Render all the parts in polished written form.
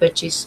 25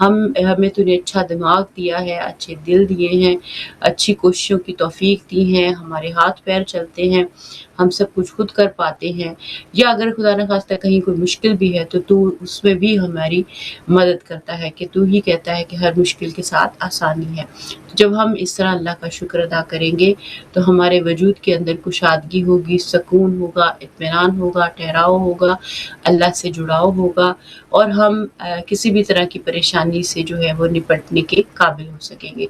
ہمیں تُونے اچھا دماغ دیا ہے، اچھے دل دیے ہیں، اچھی کوششوں کی توفیق دی ہیں، ہمارے ہاتھ پیر چلتے ہیں، ہم سب کچھ خود کر پاتے ہیں، یا اگر خدا نخواستہ کہیں کوئی مشکل بھی ہے تو تو اس میں بھی ہماری مدد کرتا ہے، کہ تو ہی کہتا ہے کہ ہر مشکل کے ساتھ آسانی ہے۔ جب ہم اس طرح اللہ کا شکر ادا کریں گے تو ہمارے وجود کے اندر کشادگی ہوگی، سکون ہوگا، اطمینان ہوگا، ٹھہراؤ ہوگا، اللہ سے جڑاؤ ہوگا، اور ہم کسی بھی طرح کی پریشانی سے جو ہے وہ نپٹنے کے قابل ہو سکیں گے۔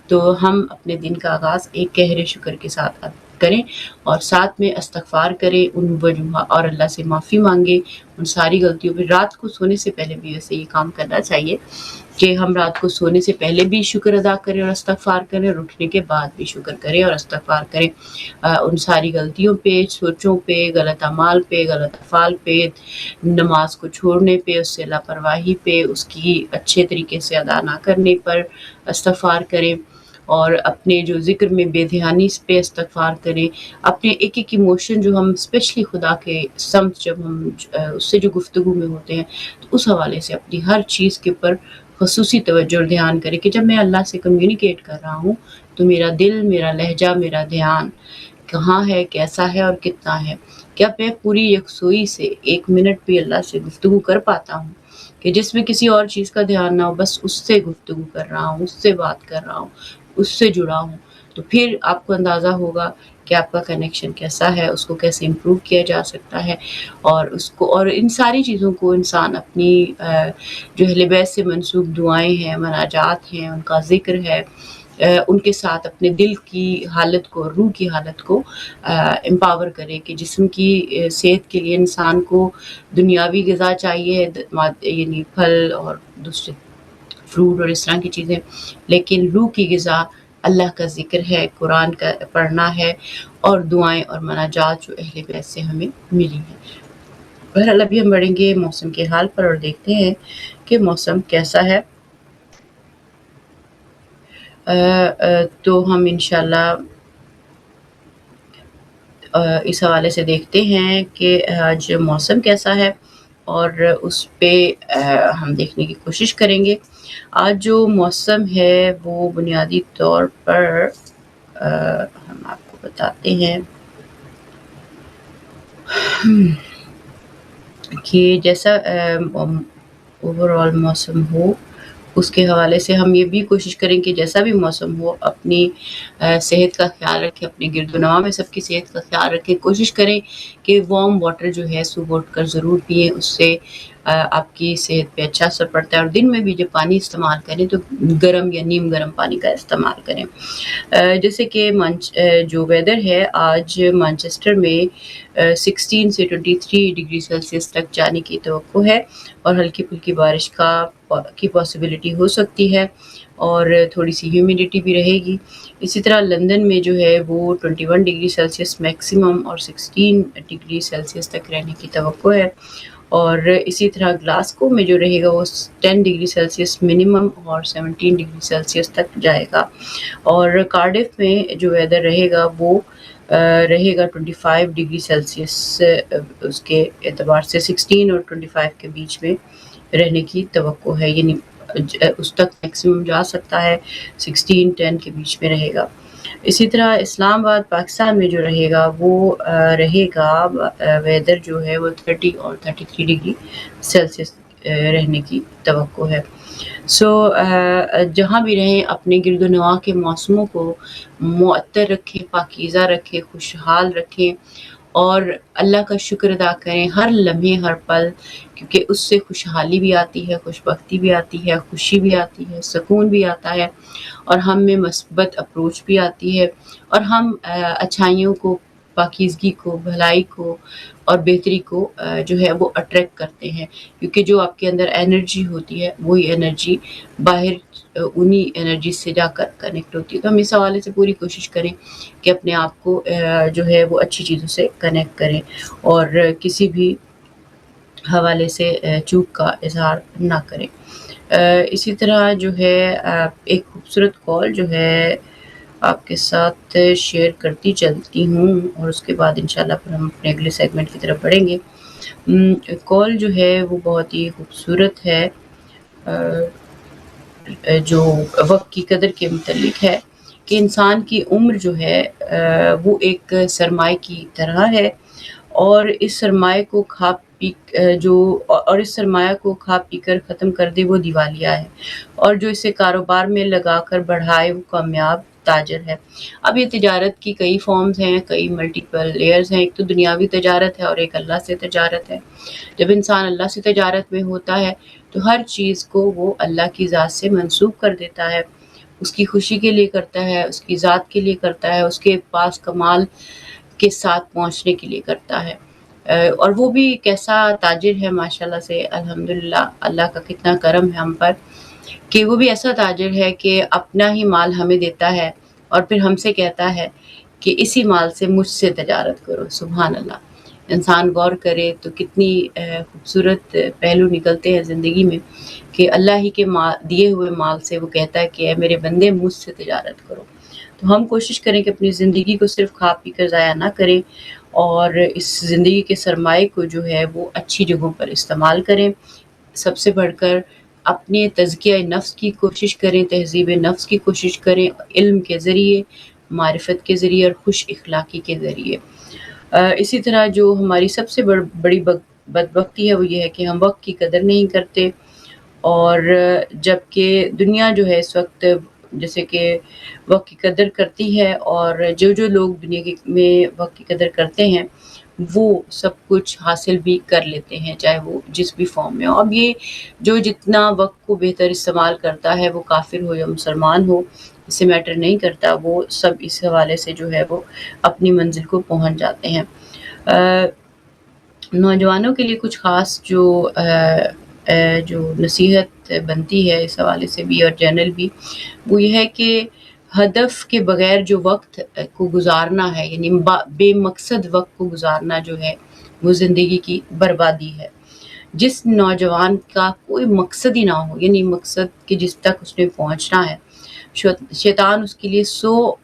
تو ہم اپنے دن کا آغاز ایک گہرے شکر کے ساتھ کریں، اور ساتھ میں استغفار کریں، ان وجوہ اور اللہ سے معافی مانگیں ان ساری غلطیوں پہ۔ رات کو سونے سے پہلے بھی ویسے یہ کام کرنا چاہیے کہ ہم رات کو سونے سے پہلے بھی شکر ادا کریں اور استغفار کریں، اور اٹھنے کے بعد بھی شکر کریں اور استغفار کریں ان ساری غلطیوں پہ، سوچوں پہ، غلط اعمال پہ، غلط افعال پہ، نماز کو چھوڑنے پہ، اس سے لاپرواہی پہ، اس کی اچھے طریقے سے ادا نہ کرنے پر استغفار کریں، اور اپنے جو ذکر میں بے دھیانی پہ استغفار کریں، اپنے ایک ایک ایموشن جو ہم اسپیشلی خدا کے سمت جب ہم اس سے جو گفتگو میں ہوتے ہیں تو اس حوالے سے اپنی ہر چیز کے اوپر خصوصی توجہ اور دھیان کریں کہ جب میں اللہ سے کمیونیکیٹ کر رہا ہوں تو میرا دل، میرا لہجہ، میرا دھیان کہاں ہے، کیسا ہے اور کتنا ہے۔ کیا میں پوری یکسوئی سے 1 منٹ بھی اللہ سے گفتگو کر پاتا ہوں کہ جس میں کسی اور چیز کا دھیان نہ ہو، بس اس سے گفتگو کر رہا ہوں، اس سے بات کر رہا ہوں، اس سے جڑا ہوں؟ تو پھر آپ کو اندازہ ہوگا کہ آپ کا کنیکشن کیسا ہے، اس کو کیسے امپروو کیا جا سکتا ہے، اور اس کو، اور ان ساری چیزوں کو انسان اپنی جو اہل بیت سے منسوب دعائیں ہیں، مناجات ہیں، ان کا ذکر ہے، ان کے ساتھ اپنے دل کی حالت کو، روح کی حالت کو امپاور کرے کہ جسم کی صحت کے لیے انسان کو دنیاوی غذا چاہیے، یعنی پھل اور دوسرے فروٹ اور اس طرح کی چیزیں، لیکن روح کی غذا اللہ کا ذکر ہے، قرآن کا پڑھنا ہے، اور دعائیں اور مناجات جو اہل بیت سے ہمیں ملی ہیں۔ بہرحال ابھی ہم بڑھیں گے موسم کے حال پر اور دیکھتے ہیں کہ موسم کیسا ہے۔ تو ہم انشاءاللہ اس حوالے سے دیکھتے ہیں کہ آج موسم کیسا ہے، اور اس پہ ہم دیکھنے کی کوشش کریں گے۔ آج جو موسم ہے وہ بنیادی طور پر ہم آپ کو بتاتے ہیں کہ جیسا اوورآل موسم ہو، اس کے حوالے سے ہم یہ بھی کوشش کریں کہ جیسا بھی موسم ہو اپنی صحت کا خیال رکھیں، اپنے گرد و نواح میں سب کی صحت کا خیال رکھیں، کوشش کریں کہ وارم واٹر جو ہے صبح اٹھ کر ضرور پئیں، اس سے آپ کی صحت پہ اچھا اثر پڑتا ہے، اور دن میں بھی جب پانی استعمال کریں تو گرم یا نیم گرم پانی کا استعمال کریں۔ جیسے کہ جو ویدر ہے آج مانچسٹر میں 16 سے 23 ڈگری سیلسیس تک جانے کی توقع ہے، اور ہلکی پھلکی بارش کی پاسبلٹی ہو سکتی ہے، اور تھوڑی سی ہیومیڈیٹی بھی رہے گی۔ اسی طرح لندن میں جو ہے وہ 21 ڈگری سیلسیس میکسیمم اور 16 ڈگری سیلسیس تک رہنے کی توقع ہے، اور اسی طرح گلاسکو میں جو رہے گا وہ 10 ڈگری سیلسیس منیمم اور 17 ڈگری سیلسیس تک جائے گا، اور کارڈف میں جو ویدر رہے گا وہ رہے گا 25 ڈگری سیلسیس، اس کے اعتبار سے 16 اور 25 کے بیچ میں رہنے کی توقع ہے، یعنی اس تک میکسیمم جا سکتا ہے، 16-10 کے بیچ میں رہے گا۔ اسی طرح اسلام آباد پاکستان میں جو رہے گا وہ رہے گا ویدر جو ہے وہ 30 اور 33 ڈگری سیلسیس رہنے کی توقع ہے۔ جہاں بھی رہیں اپنے گرد و نواح کے موسموں کو معطر رکھیں، پاکیزہ رکھیں، خوشحال رکھیں، اور اللہ کا شکر ادا کریں ہر لمحے، ہر پل، کیونکہ اس سے خوشحالی بھی آتی ہے، خوش بختی بھی آتی ہے، خوشی بھی آتی ہے، سکون بھی آتا ہے، اور ہم میں مثبت اپروچ بھی آتی ہے، اور ہم اچھائیوں کو، پاکیزگی کو، بھلائی کو اور بہتری کو جو ہے وہ اٹریکٹ کرتے ہیں، کیونکہ جو آپ کے اندر انرجی ہوتی ہے وہی انرجی باہر انہی انرجی سے جا کر کنیکٹ ہوتی ہے۔ تو ہم اس حوالے سے پوری کوشش کریں کہ اپنے آپ کو جو ہے وہ اچھی چیزوں سے کنیکٹ کریں، اور کسی بھی حوالے سے چوک کا اظہار نہ کریں۔ اسی طرح جو ہے ایک خوبصورت کال جو ہے آپ کے ساتھ شیئر کرتی چلتی ہوں، اور اس کے بعد انشاءاللہ پھر ہم اپنے اگلے سیگمنٹ کی طرف بڑھیں گے۔ کال جو ہے وہ بہت ہی خوبصورت ہے، جو وقت کی قدر کے متعلق ہے کہ انسان کی عمر جو ہے وہ ایک سرمائے کی طرح ہے، اور اس سرمایہ کو کھا پی اور اس سرمایہ کو کھا پی کر ختم کر دے وہ دیوالیہ ہے، اور جو اسے کاروبار میں لگا کر بڑھائے وہ کامیاب تاجر ہے۔ اب یہ تجارت کی کئی فارمز ہیں، کئی ملٹیپل لیئرز ہیں۔ ایک تو دنیاوی تجارت ہے اور ایک اللہ سے تجارت ہے۔ جب انسان اللہ سے تجارت میں ہوتا ہے تو ہر چیز کو وہ اللہ کی ذات سے منسوب کر دیتا ہے، اس کی خوشی کے لیے کرتا ہے، اس کی ذات کے لیے کرتا ہے، اس کے پاس کمال کے ساتھ پہنچنے کے لیے کرتا ہے۔ اور وہ بھی کیسا تاجر ہے ماشاءاللہ سے، الحمدللہ، اللہ کا کتنا کرم ہے ہم پر کہ وہ بھی ایسا تاجر ہے کہ اپنا ہی مال ہمیں دیتا ہے اور پھر ہم سے کہتا ہے کہ اسی مال سے مجھ سے تجارت کرو۔ سبحان اللہ! انسان غور کرے تو کتنی خوبصورت پہلو نکلتے ہیں زندگی میں کہ اللہ ہی کے دیے ہوئے مال سے وہ کہتا ہے کہ اے میرے بندے مجھ سے تجارت کرو۔ تو ہم کوشش کریں کہ اپنی زندگی کو صرف کھا پی کر ضائع نہ کریں، اور اس زندگی کے سرمایے کو جو ہے وہ اچھی جگہوں پر استعمال کریں۔ سب سے بڑھ کر اپنے تزکیہ نفس کی کوشش کریں، تہذیب نفس کی کوشش کریں، علم کے ذریعے، معرفت کے ذریعے اور خوش اخلاقی کے ذریعے۔ اسی طرح جو ہماری سب سے بڑی بدبختی ہے وہ یہ ہے کہ ہم وقت کی قدر نہیں کرتے، اور جبکہ دنیا جو ہے اس وقت جیسے کہ وقت کی قدر کرتی ہے، اور جو لوگ دنیا میں وقت کی قدر کرتے ہیں وہ سب کچھ حاصل بھی کر لیتے ہیں، چاہے وہ جس بھی فارم میں ہو۔ اب یہ جو جتنا وقت کو بہتر استعمال کرتا ہے وہ کافر ہو یا مسلمان ہو، اس سے میٹر نہیں کرتا، وہ سب اس حوالے سے جو ہے وہ اپنی منزل کو پہنچ جاتے ہیں۔ نوجوانوں کے لیے کچھ خاص جو نصیحت بنتی ہے اس حوالے سے بھی اور جنرل بھی، وہ یہ ہے کہ ہدف کے بغیر جو وقت کو گزارنا ہے، یعنی بے مقصد وقت کو گزارنا جو ہے وہ زندگی کی بربادی ہے۔ جس نوجوان کا کوئی مقصد ہی نہ ہو، یعنی مقصد کہ جس تک اس نے پہنچنا ہے، شیطان اس کے لیے 100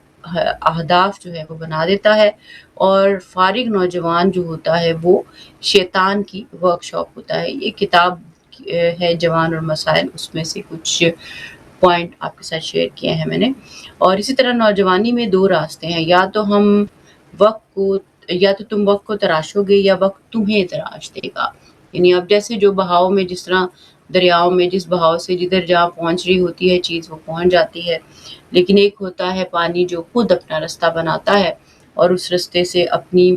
اہداف جو ہے وہ بنا دیتا ہے، اور فارغ نوجوان جو ہوتا ہے وہ شیطان کی ورکشاپ ہوتا ہے۔ یہ کتاب ہے جوان اور مسائل، اس میں سے کچھ پوائنٹ آپ کے ساتھ شیئر کیے ہیں میں نے۔ اور اسی طرح نوجوانی میں 2 راستے ہیں، یا تو تم وقت کو تراشو گے یا وقت تمہیں تراش دے گا۔ یعنی اب جیسے جو بہاؤ میں، جس طرح دریاؤں میں جس بہاؤ سے جدھر جہاں پہنچ رہی ہوتی ہے چیز وہ پہنچ جاتی ہے، لیکن ایک ہوتا ہے پانی جو خود اپنا راستہ بناتا ہے اور اس راستے سے اپنی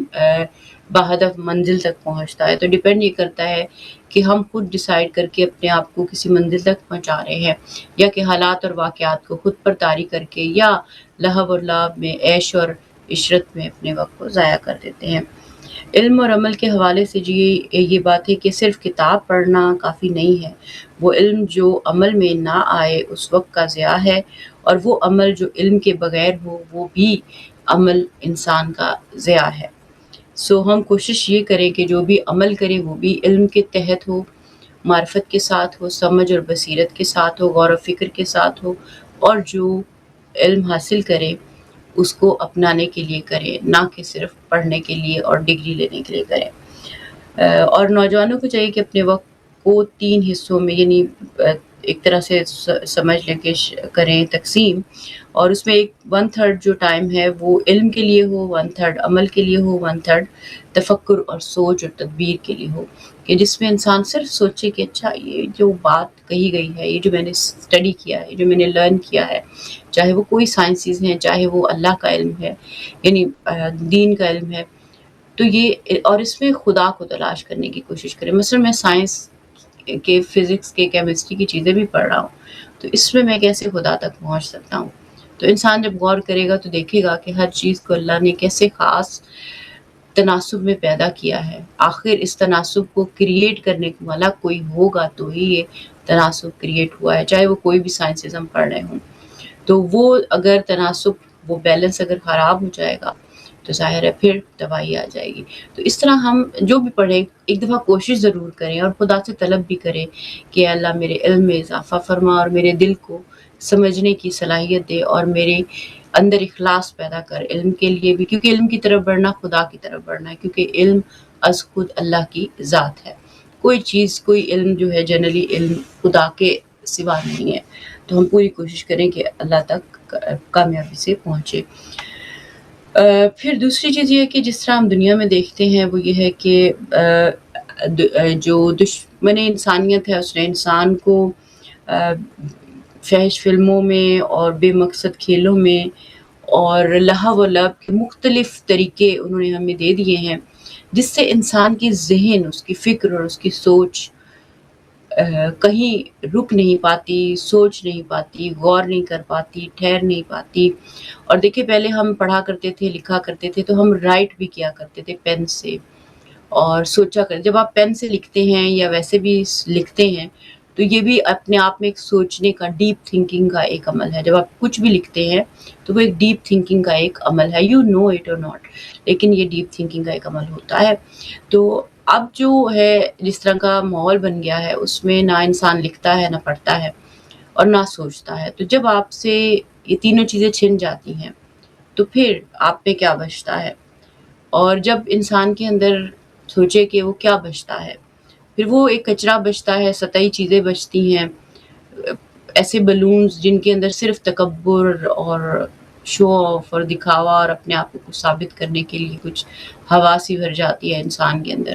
بہدف منزل تک پہنچتا ہے۔ تو ڈیپینڈ یہ کرتا ہے کہ ہم خود ڈیسائیڈ کر کے اپنے آپ کو کسی منزل تک پہنچا رہے ہیں، یا کہ حالات اور واقعات کو خود پر طاری کر کے یا لہو اور لعب میں، عیش اور عشرت میں اپنے وقت کو ضائع کر دیتے ہیں۔ علم اور عمل کے حوالے سے جی یہ بات ہے کہ صرف کتاب پڑھنا کافی نہیں ہے، وہ علم جو عمل میں نہ آئے اس وقت کا ضیاع ہے، اور وہ عمل جو علم کے بغیر ہو وہ بھی عمل انسان کا ضیاع ہے۔ ہم کوشش یہ کریں کہ جو بھی عمل کریں وہ بھی علم کے تحت ہو، معرفت کے ساتھ ہو، سمجھ اور بصیرت کے ساتھ ہو، غور و فکر کے ساتھ ہو، اور جو علم حاصل کریں اس کو اپنانے کے لیے کریں، نہ کہ صرف پڑھنے کے لیے اور ڈگری لینے کے لیے کریں۔ اور نوجوانوں کو چاہیے کہ اپنے وقت کو 3 حصوں میں، یعنی ایک طرح سے سمجھ لیں کہ کریں تقسیم، اور اس میں 1/3 جو ٹائم ہے وہ علم کے لیے ہو، 1/3 عمل کے لیے ہو، 1/3 تفکر اور سوچ اور تدبیر کے لیے ہو، کہ جس میں انسان صرف سوچے کہ اچھا یہ جو بات کہی گئی ہے، یہ جو میں نے اسٹڈی کیا ہے، جو میں نے لرن کیا ہے، چاہے وہ کوئی سائنسز ہیں، چاہے وہ اللہ کا علم ہے، یعنی دین کا علم ہے، تو یہ، اور اس میں خدا کو تلاش کرنے کی کوشش کریں۔ مثلا میں سائنس کے، فزکس کے، کیمسٹری کی چیزیں بھی پڑھ رہا ہوں، تو اس میں کیسے خدا تک پہنچ سکتا ہوں؟ تو انسان جب غور کرے گا تو دیکھے گا کہ ہر چیز کو اللہ نے کیسے خاص تناسب میں پیدا کیا ہے۔ آخر اس تناسب کو کریٹ کرنے والا کوئی ہوگا تو ہی یہ تناسب کریٹ ہوا ہے، چاہے وہ کوئی بھی سائنسز ہم پڑھ رہے ہوں۔ تو وہ اگر تناسب، وہ بیلنس اگر خراب ہو جائے گا تو ظاہر ہے پھر تباہی آ جائے گی۔ تو اس طرح ہم جو بھی پڑھیں ایک دفعہ کوشش ضرور کریں، اور خدا سے طلب بھی کریں کہ اللہ میرے علم میں اضافہ فرما، اور میرے دل کو سمجھنے کی صلاحیت دے، اور میرے اندر اخلاص پیدا کر علم کے لیے بھی، کیونکہ علم کی طرف بڑھنا خدا کی طرف بڑھنا ہے، کیونکہ علم از خود اللہ کی ذات ہے۔ کوئی چیز، کوئی علم جو ہے جنرلی علم خدا کے سوا نہیں ہے۔ تو ہم پوری کوشش کریں کہ اللہ تک کامیابی سے پہنچے۔ پھر دوسری چیز یہ ہے کہ جس طرح ہم دنیا میں دیکھتے ہیں وہ یہ ہے کہ جو دشمن انسانیت ہے اس نے انسان کو فحش فلموں میں اور بے مقصد کھیلوں میں اور لہو و لعب کے مختلف طریقے انہوں نے ہمیں دے دیے ہیں، جس سے انسان کی ذہن، اس کی فکر اور اس کی سوچ کہیں رک نہیں پاتی، سوچ نہیں پاتی، غور نہیں کر پاتی، ٹھہر نہیں پاتی۔ اور دیکھیں پہلے ہم پڑھا کرتے تھے، لکھا کرتے تھے تو ہم رائٹ بھی کیا کرتے تھے پین سے اور سوچا کر، جب آپ پین سے لکھتے ہیں یا ویسے بھی لکھتے ہیں تو یہ بھی اپنے آپ میں ایک سوچنے کا، ڈیپ تھنکنگ کا ایک عمل ہے۔ جب آپ کچھ بھی لکھتے ہیں تو وہ ایک ڈیپ تھنکنگ کا ایک عمل ہے، یو نو اٹ اور ناٹ، لیکن یہ ڈیپ تھنکنگ کا ایک عمل ہوتا ہے۔ تو اب جو ہے جس طرح کا ماحول بن گیا ہے اس میں نہ انسان لکھتا ہے، نہ پڑھتا ہے اور نہ سوچتا ہے۔ تو جب آپ سے یہ تینوں چیزیں چھن جاتی ہیں تو پھر آپ پہ کیا بچتا ہے؟ اور جب انسان کے اندر سوچے کہ وہ کیا بچتا ہے، پھر وہ ایک کچرا بچتا ہے، سطحی چیزیں بچتی ہیں، ایسے بلونز جن کے اندر صرف تکبر اور شو آف اور دکھاوا اور اپنے آپ کو کچھ ثابت کرنے کے لیے کچھ حواسی بھر جاتی ہے انسان کے اندر،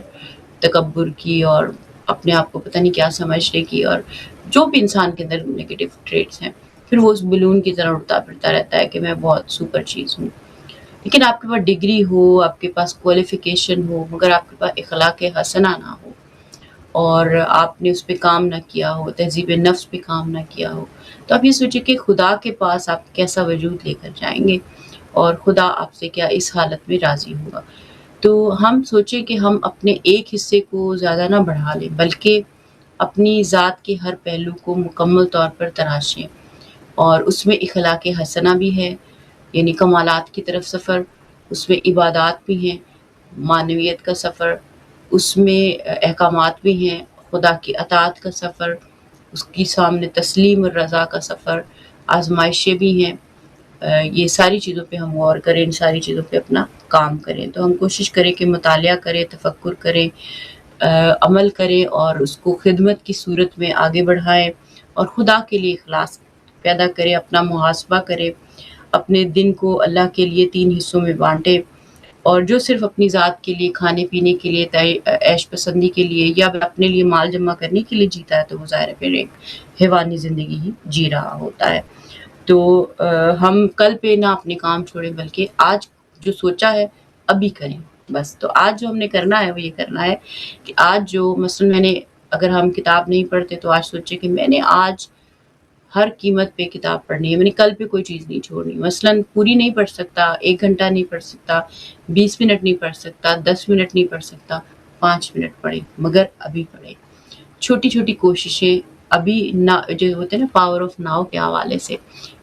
تکبر کی اور اپنے آپ کو پتہ نہیں کیا سمجھنے کی، اور جو بھی انسان کے اندر نگیٹو ٹریٹس ہیں، پھر وہ اس بلون کی طرح اڑتا پھرتا رہتا ہے کہ میں بہت سپر چیز ہوں۔ لیکن آپ کے پاس ڈگری ہو، آپ کے پاس کوالیفیکیشن ہو، مگر آپ کے پاس اخلاق حسنہ نہ ہو اور آپ نے اس پہ کام نہ کیا ہو، تہذیب نفس پہ کام نہ کیا ہو، تو آپ یہ سوچیں کہ خدا کے پاس آپ کیسا وجود لے کر جائیں گے اور خدا آپ سے کیا اس حالت میں راضی ہوگا۔ تو ہم سوچیں کہ ہم اپنے ایک حصے کو زیادہ نہ بڑھا لیں، بلکہ اپنی ذات کے ہر پہلو کو مکمل طور پر تراشیں، اور اس میں اخلاق حسنہ بھی ہے، یعنی کمالات کی طرف سفر، اس میں عبادات بھی ہیں، معنویت کا سفر، اس میں احکامات بھی ہیں، خدا کی اطاعت کا سفر، اس کی سامنے تسلیم اور رضا کا سفر، آزمائشیں بھی ہیں۔ یہ ساری چیزوں پہ ہم غور کریں، ان ساری چیزوں پہ اپنا کام کریں۔ تو ہم کوشش کریں کہ مطالعہ کریں، تفکر کریں، عمل کریں اور اس کو خدمت کی صورت میں آگے بڑھائیں اور خدا کے لیے اخلاص پیدا کریں، اپنا محاسبہ کریں، اپنے دن کو اللہ کے لیے 3 حصوں میں بانٹیں، اور جو صرف اپنی ذات کے لیے، کھانے پینے کے لیے، عیش پسندی کے لیے یا اپنے لیے مال جمع کرنے کے لیے جیتا ہے تو وہ ظاہر ہے پھر ایک حیوانی زندگی ہی جی رہا ہوتا ہے۔ تو ہم کل پہ نہ اپنے کام چھوڑیں بلکہ آج جو سوچا ہے ابھی کریں بس۔ تو آج جو ہم نے کرنا ہے وہ یہ کرنا ہے کہ آج جو مثلا میں نے، اگر ہم کتاب نہیں پڑھتے تو آج سوچے کہ میں نے آج ہر قیمت پہ کتاب پڑھنی ہے، میں نے کل پہ کوئی چیز نہیں چھوڑنی، مثلا پوری نہیں پڑھ سکتا، 1 گھنٹہ نہیں پڑھ سکتا، 20 منٹ نہیں پڑھ سکتا، 10 منٹ نہیں پڑھ سکتا، 5 منٹ پڑھیں، مگر ابھی پڑھیں۔ چھوٹی چھوٹی کوششیں ابھی، نہ جو ہوتے ہیں نا پاور آف ناؤ کے حوالے سے،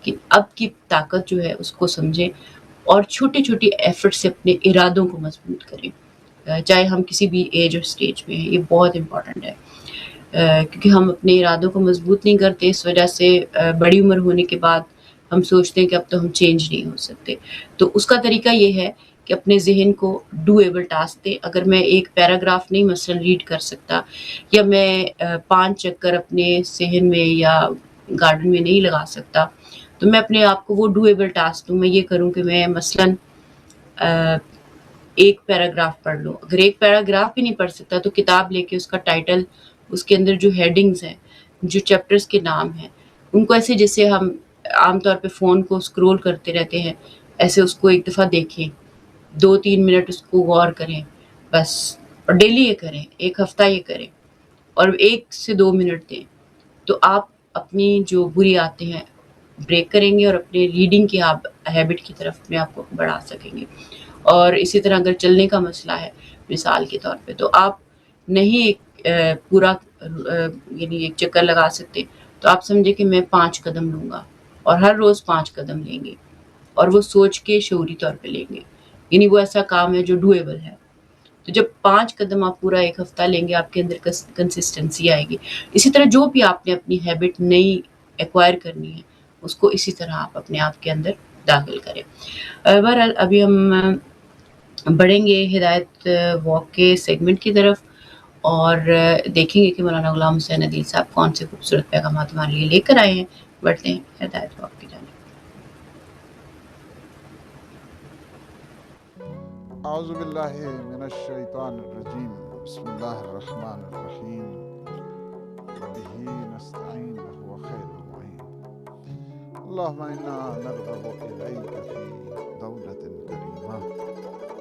کہ اب کی طاقت جو ہے اس کو سمجھیں اور چھوٹی چھوٹی ایفرٹ سے اپنے ارادوں کو مضبوط کریں، چاہے ہم کسی بھی ایج اور سٹیج میں ہیں۔ یہ بہت امپورٹنٹ ہے، کیونکہ ہم اپنے ارادوں کو مضبوط نہیں کرتے، اس وجہ سے بڑی عمر ہونے کے بعد ہم سوچتے ہیں کہ اب تو ہم چینج نہیں ہو سکتے۔ تو اس کا طریقہ یہ ہے کہ اپنے ذہن کو ڈویبل ٹاسک دیں۔ اگر میں ایک پیراگراف نہیں مثلا ریڈ کر سکتا، یا میں 5 چکر اپنے صحن میں یا گارڈن میں نہیں لگا سکتا، تو میں اپنے آپ کو وہ ڈویبل ٹاسک دوں۔ میں یہ کروں کہ میں مثلا ایک پیراگراف پڑھ لوں۔ اگر ایک پیراگراف بھی نہیں پڑھ سکتا تو کتاب لے کے اس کا ٹائٹل، اس کے اندر جو ہیڈنگز ہیں، جو چیپٹرز کے نام ہیں، ان کو ایسے جیسے ہم عام طور پہ فون کو سکرول کرتے رہتے ہیں، ایسے اس کو ایک دفعہ دیکھیں، 2-3 منٹ اس کو غور کریں بس، اور ڈیلی یہ کریں، ایک ہفتہ یہ کریں اور 1 سے 2 منٹ دیں، تو آپ اپنی جو بری عادتیں ہیں بریک کریں گے اور اپنے ریڈنگ کی ہیبٹ کی طرف اپنے آپ کو بڑھا سکیں گے۔ اور اسی طرح اگر چلنے کا مسئلہ ہے مثال کے طور پہ، تو آپ نہیں ایک پورا یعنی ایک چکر لگا سکتے، تو آپ سمجھے کہ میں 5 قدم لوں گا، اور ہر روز 5 قدم لیں گے، اور وہ سوچ کے شعوری طور پہ لیں گے، یعنی وہ ایسا کام ہے جو ڈویبل ہے۔ تو جب 5 قدم آپ پورا 1 ہفتہ لیں گے، آپ کے اندر کنسسٹنسی آئے گی۔ اسی طرح جو بھی آپ نے اپنی ہیبٹ نئی ایکوائر کرنی ہے، اس کو اسی طرح آپ اپنے آپ کے اندر داخل کریں۔ بہرحال ابھی ہم بڑھیں گے ہدایت واک کے سیگمنٹ کی طرف، اور دیکھیں گے کہ مولانا غلام حسین عدیل صاحب کون سے خوبصورت پیغامات ہمارے لیے لے کر آئے ہیں۔ بڑھتے ہیں ہدایت واقع کی جانب۔ اعوذ باللہ من الشیطان الرجیم، بسم اللہ الرحمن الرحیم، وبہ نستعین وہو خیر المعین۔ اللہم انا نرغب الیک فی دولۃ کریمہ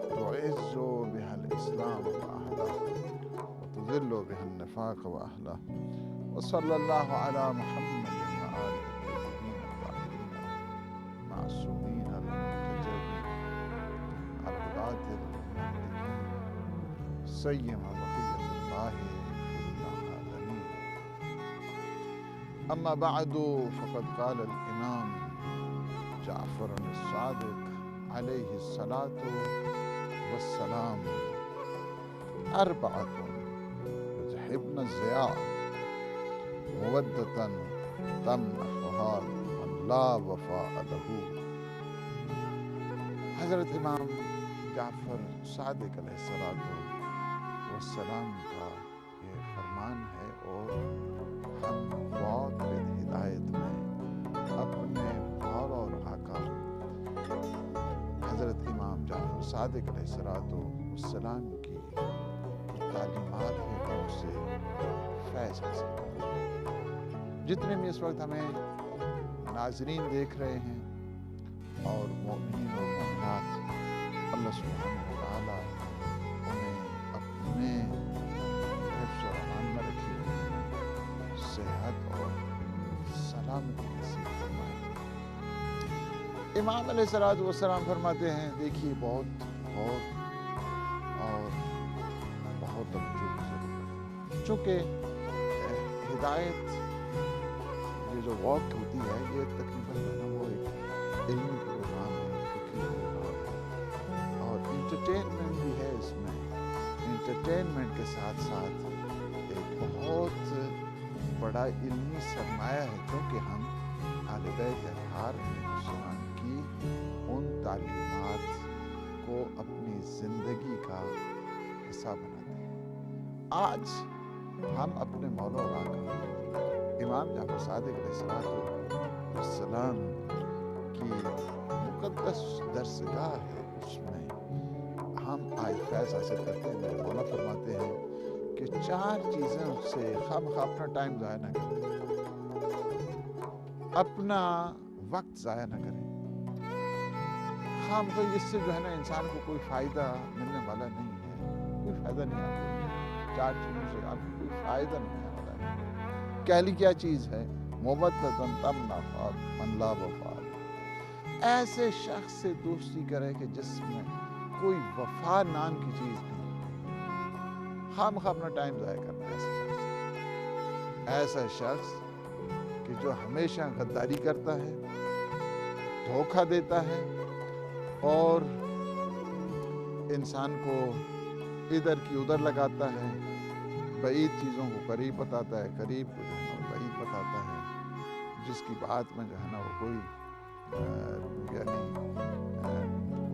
تعز بها الاسلام واہلہ وتذل بها النفاق واہلہ، وصلی اللہ علی محمد وآلہ الطیبین الطاہرین معصومین المنتجبین الہداۃ المہدیین سیما بقیۃ اللہ فی العالمین۔ اما بعد فقد قال الامام جعفر الصادق علیہ الصلاۃ والسلام: اربعۃ یذہبن الضیاء مودۃ تمنحها من لا وفاء لہ۔ حضرت امام جعفر صادق علیہ الصلاۃ والسلام کا یہ فرمان ہے، اور ہم واقع ہدایت میں اپنے مولا اور آقا حضرت امام جعفر صادق علیہ الصلاۃ والسلام کی تعلیمات ہیں ان سے فیض حاصل کرتے ہیں۔ جتنے بھی اس وقت ہمیں ناظرین دیکھ رہے ہیں اور مومنین اور مومنات، اللہ سبحانہ وتعالیٰ انہیں اپنے حفظ و امان میں رکھے، صحت اور سلامتی نصیب فرمائے۔ امام علیہ الصلوۃ والسلام فرماتے ہیں، دیکھیے بہت اور بہت توجہ کی ضرورت ہے، چونکہ ہدایت یہ جو واک ہوتی ہے یہ تقریباً وہ ایک علمی پروگرام ہے، فکری پروگرام ہے، اور انٹرٹینمنٹ بھی ہے اس میں۔ انٹرٹینمنٹ کے ساتھ ساتھ ایک بہت بڑا علمی سرمایہ ہے، کیونکہ ہم اہل بیت اطہار مسلمان کی ان تعلیمات کو اپنی زندگی کا حصہ بناتے ہیں۔ آج ہم اپنے مولا و آقا امام جعفر صادق علیہ السلام کی مقدس درسگاہ ہے، اس میں ہم آج فیض حاصل کرتے ہیں۔ میرے مولا فرماتے ہیں کہ 4 چیزوں سے خام اپنا ٹائم ضائع نہ کریں، اپنا وقت ضائع نہ کریں۔ خام تو اس سے جو ہے نا انسان کو کوئی فائدہ ملنے والا نہیں ہے، کوئی فائدہ نہیں آپ کو، 4 چیزوں سے آپ کو کوئی فائدہ نہیں ملنے والا ہے۔ پہلی کیا چیز ہے؟ مودۃ تمنحها من لا وفاء لہ۔ ایسے شخص سے دوستی کرے کہ جس میں کوئی وفا نام کی چیز نہیں، خام اپنا ٹائم ضائع کرتا ہے ایسا شخص کہ جو ہمیشہ غداری کرتا ہے، دھوکہ دیتا ہے، اور انسان کو ادھر کی ادھر لگاتا ہے، بعید چیزوں کو قریب بتاتا ہے، قریب کو جو ہے نا بعید بتاتا ہے، جس کی بات میں جو ہے نا وہ کوئی یعنی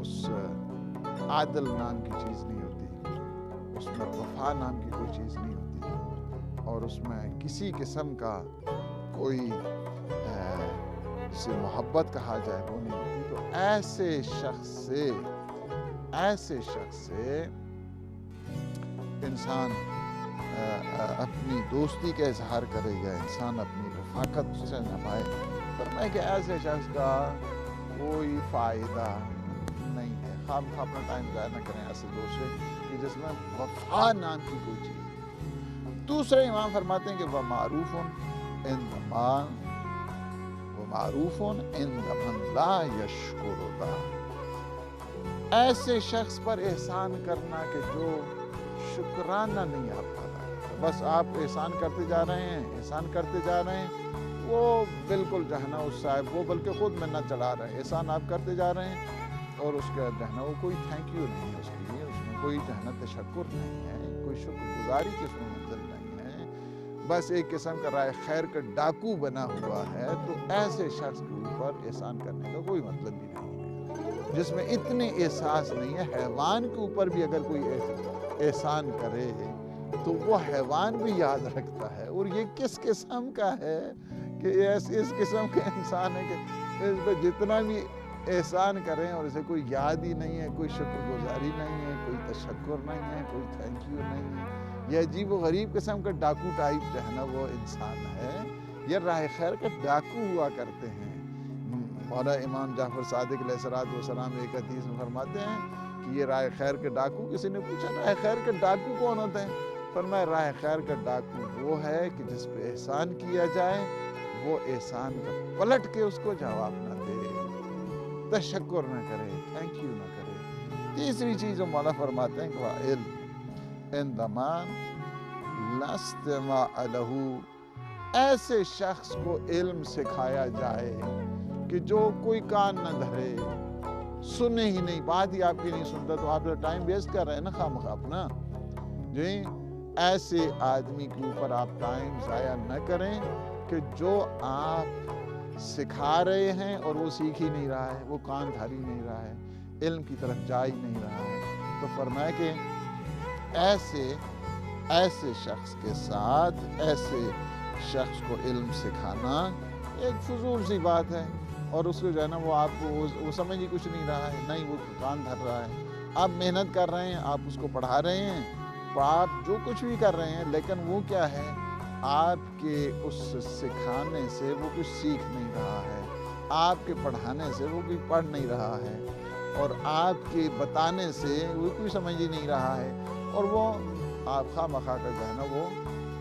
اس عادل نام کی چیز نہیں ہوتی، اس میں وفا نام کی کوئی چیز نہیں ہوتی، اور اس میں کسی قسم کا کوئی جسے محبت کہا جائے وہ نہیں ہوتی۔ تو ایسے شخص سے انسان اپنی دوستی کا اظہار کرے یا انسان اپنی رفاقت سے نبھائے، فرمائے کہ ایسے شخص کا کوئی فائدہ نہیں ہے۔ خام اپنا ٹائم ضائع نہ کریں ایسے دوست سے کہ جس میں وفا نام کی کوئی چیز۔ دوسرے امام فرماتے ہیں کہ وَمَعْرُوفٌ عِنْدَ مَنْ لَا يَشْكُرُ لَهُ۔ ایسے شخص پر احسان کرنا کہ جو شکرانہ نہیں آپ کا، بس آپ احسان کرتے جا رہے ہیں، وہ بالکل جو ہے نا اس صاحب وہ بلکہ خود منت چڑھا رہے ہیں، احسان آپ کرتے جا رہے ہیں، اور اس کا جو ہے نا وہ کوئی تھینک یو نہیں ہے اس کے لیے، اس میں کوئی جو ہے نا تشکر نہیں ہے، کوئی شکر گزاری کی اس میں منزل نہیں ہے، بس ایک قسم کا رائے خیر کا ڈاکو بنا ہوا ہے۔ تو ایسے شخص کے اوپر احسان کرنے کا کوئی مطلب بھی نہیں ہے، جس میں اتنی احساس نہیں ہے۔ حیوان کے اوپر بھی اگر کوئی احسان کرے تو وہ حیوان بھی یاد رکھتا ہے، اور یہ کس قسم کا ہے کہ اس قسم کے انسان ہے کہ اس پہ جتنا بھی احسان کریں اور اسے کوئی یاد ہی نہیں ہے، کوئی شکر گزاری نہیں ہے، کوئی تشکر نہیں ہے، کوئی تھینک یو نہیں ہے. یہ عجیب و غریب قسم کا ڈاکو ٹائپ جو ہے نا وہ انسان ہے. یہ راہ خیر کا ڈاکو ہوا کرتے ہیں. مولا امام جعفر صادق علیہ السلام ایک حدیث میں فرماتے ہیں کہ یہ راہ خیر کے ڈاکو. کسی نے پوچھا راہ خیر کے ڈاکو کون ہوتے ہیں؟ فرمایا راہ خیر کا ڈاکو وہ ہے کہ جس پہ احسان کیا جائے وہ احسان کا پلٹ کے اس کو جواب نہ دے، تشکر نہ کرے، تھینک یو نہ کرے. تیسری چیز جو مولا فرماتے ہیں کہ وَعِلْمٍ عِنْدَمَا لَا اسْتِمَاعَ لَهُ، ایسے شخص کو علم سکھایا جائے کہ جو کوئی کان نہ دھرے، سنے ہی نہیں، بات ہی آپ کی نہیں سنتا، تو آپ ٹائم ویسٹ کر رہے ہیں نا خواہ اپنا. جی ایسے آدمی کے اوپر آپ ٹائم ضائع نہ کریں کہ جو آپ سکھا رہے ہیں اور وہ سیکھ ہی نہیں رہا ہے، وہ کان دھر ہی نہیں رہا ہے، علم کی طرف جا ہی نہیں رہا ہے. تو فرمایا کہ ایسے شخص کے ساتھ ایسے شخص کو علم سکھانا ایک فضول سی بات ہے، اور اس کو جو ہے نا وہ آپ کو وہ سمجھ ہی کچھ نہیں رہا ہے، نہیں وہ کان دھر رہا ہے. آپ محنت کر رہے ہیں، آپ اس کو پڑھا رہے ہیں، آپ جو کچھ بھی کر رہے ہیں، لیکن وہ کیا ہے، آپ کے اس سکھانے سے وہ کچھ سیکھ نہیں رہا ہے، آپ کے پڑھانے سے وہ کوئی پڑھ نہیں رہا ہے، اور آپ کے بتانے سے وہ کوئی سمجھ ہی نہیں رہا ہے، اور وہ آپ خواہ مخواہ کا جو ہے نا وہ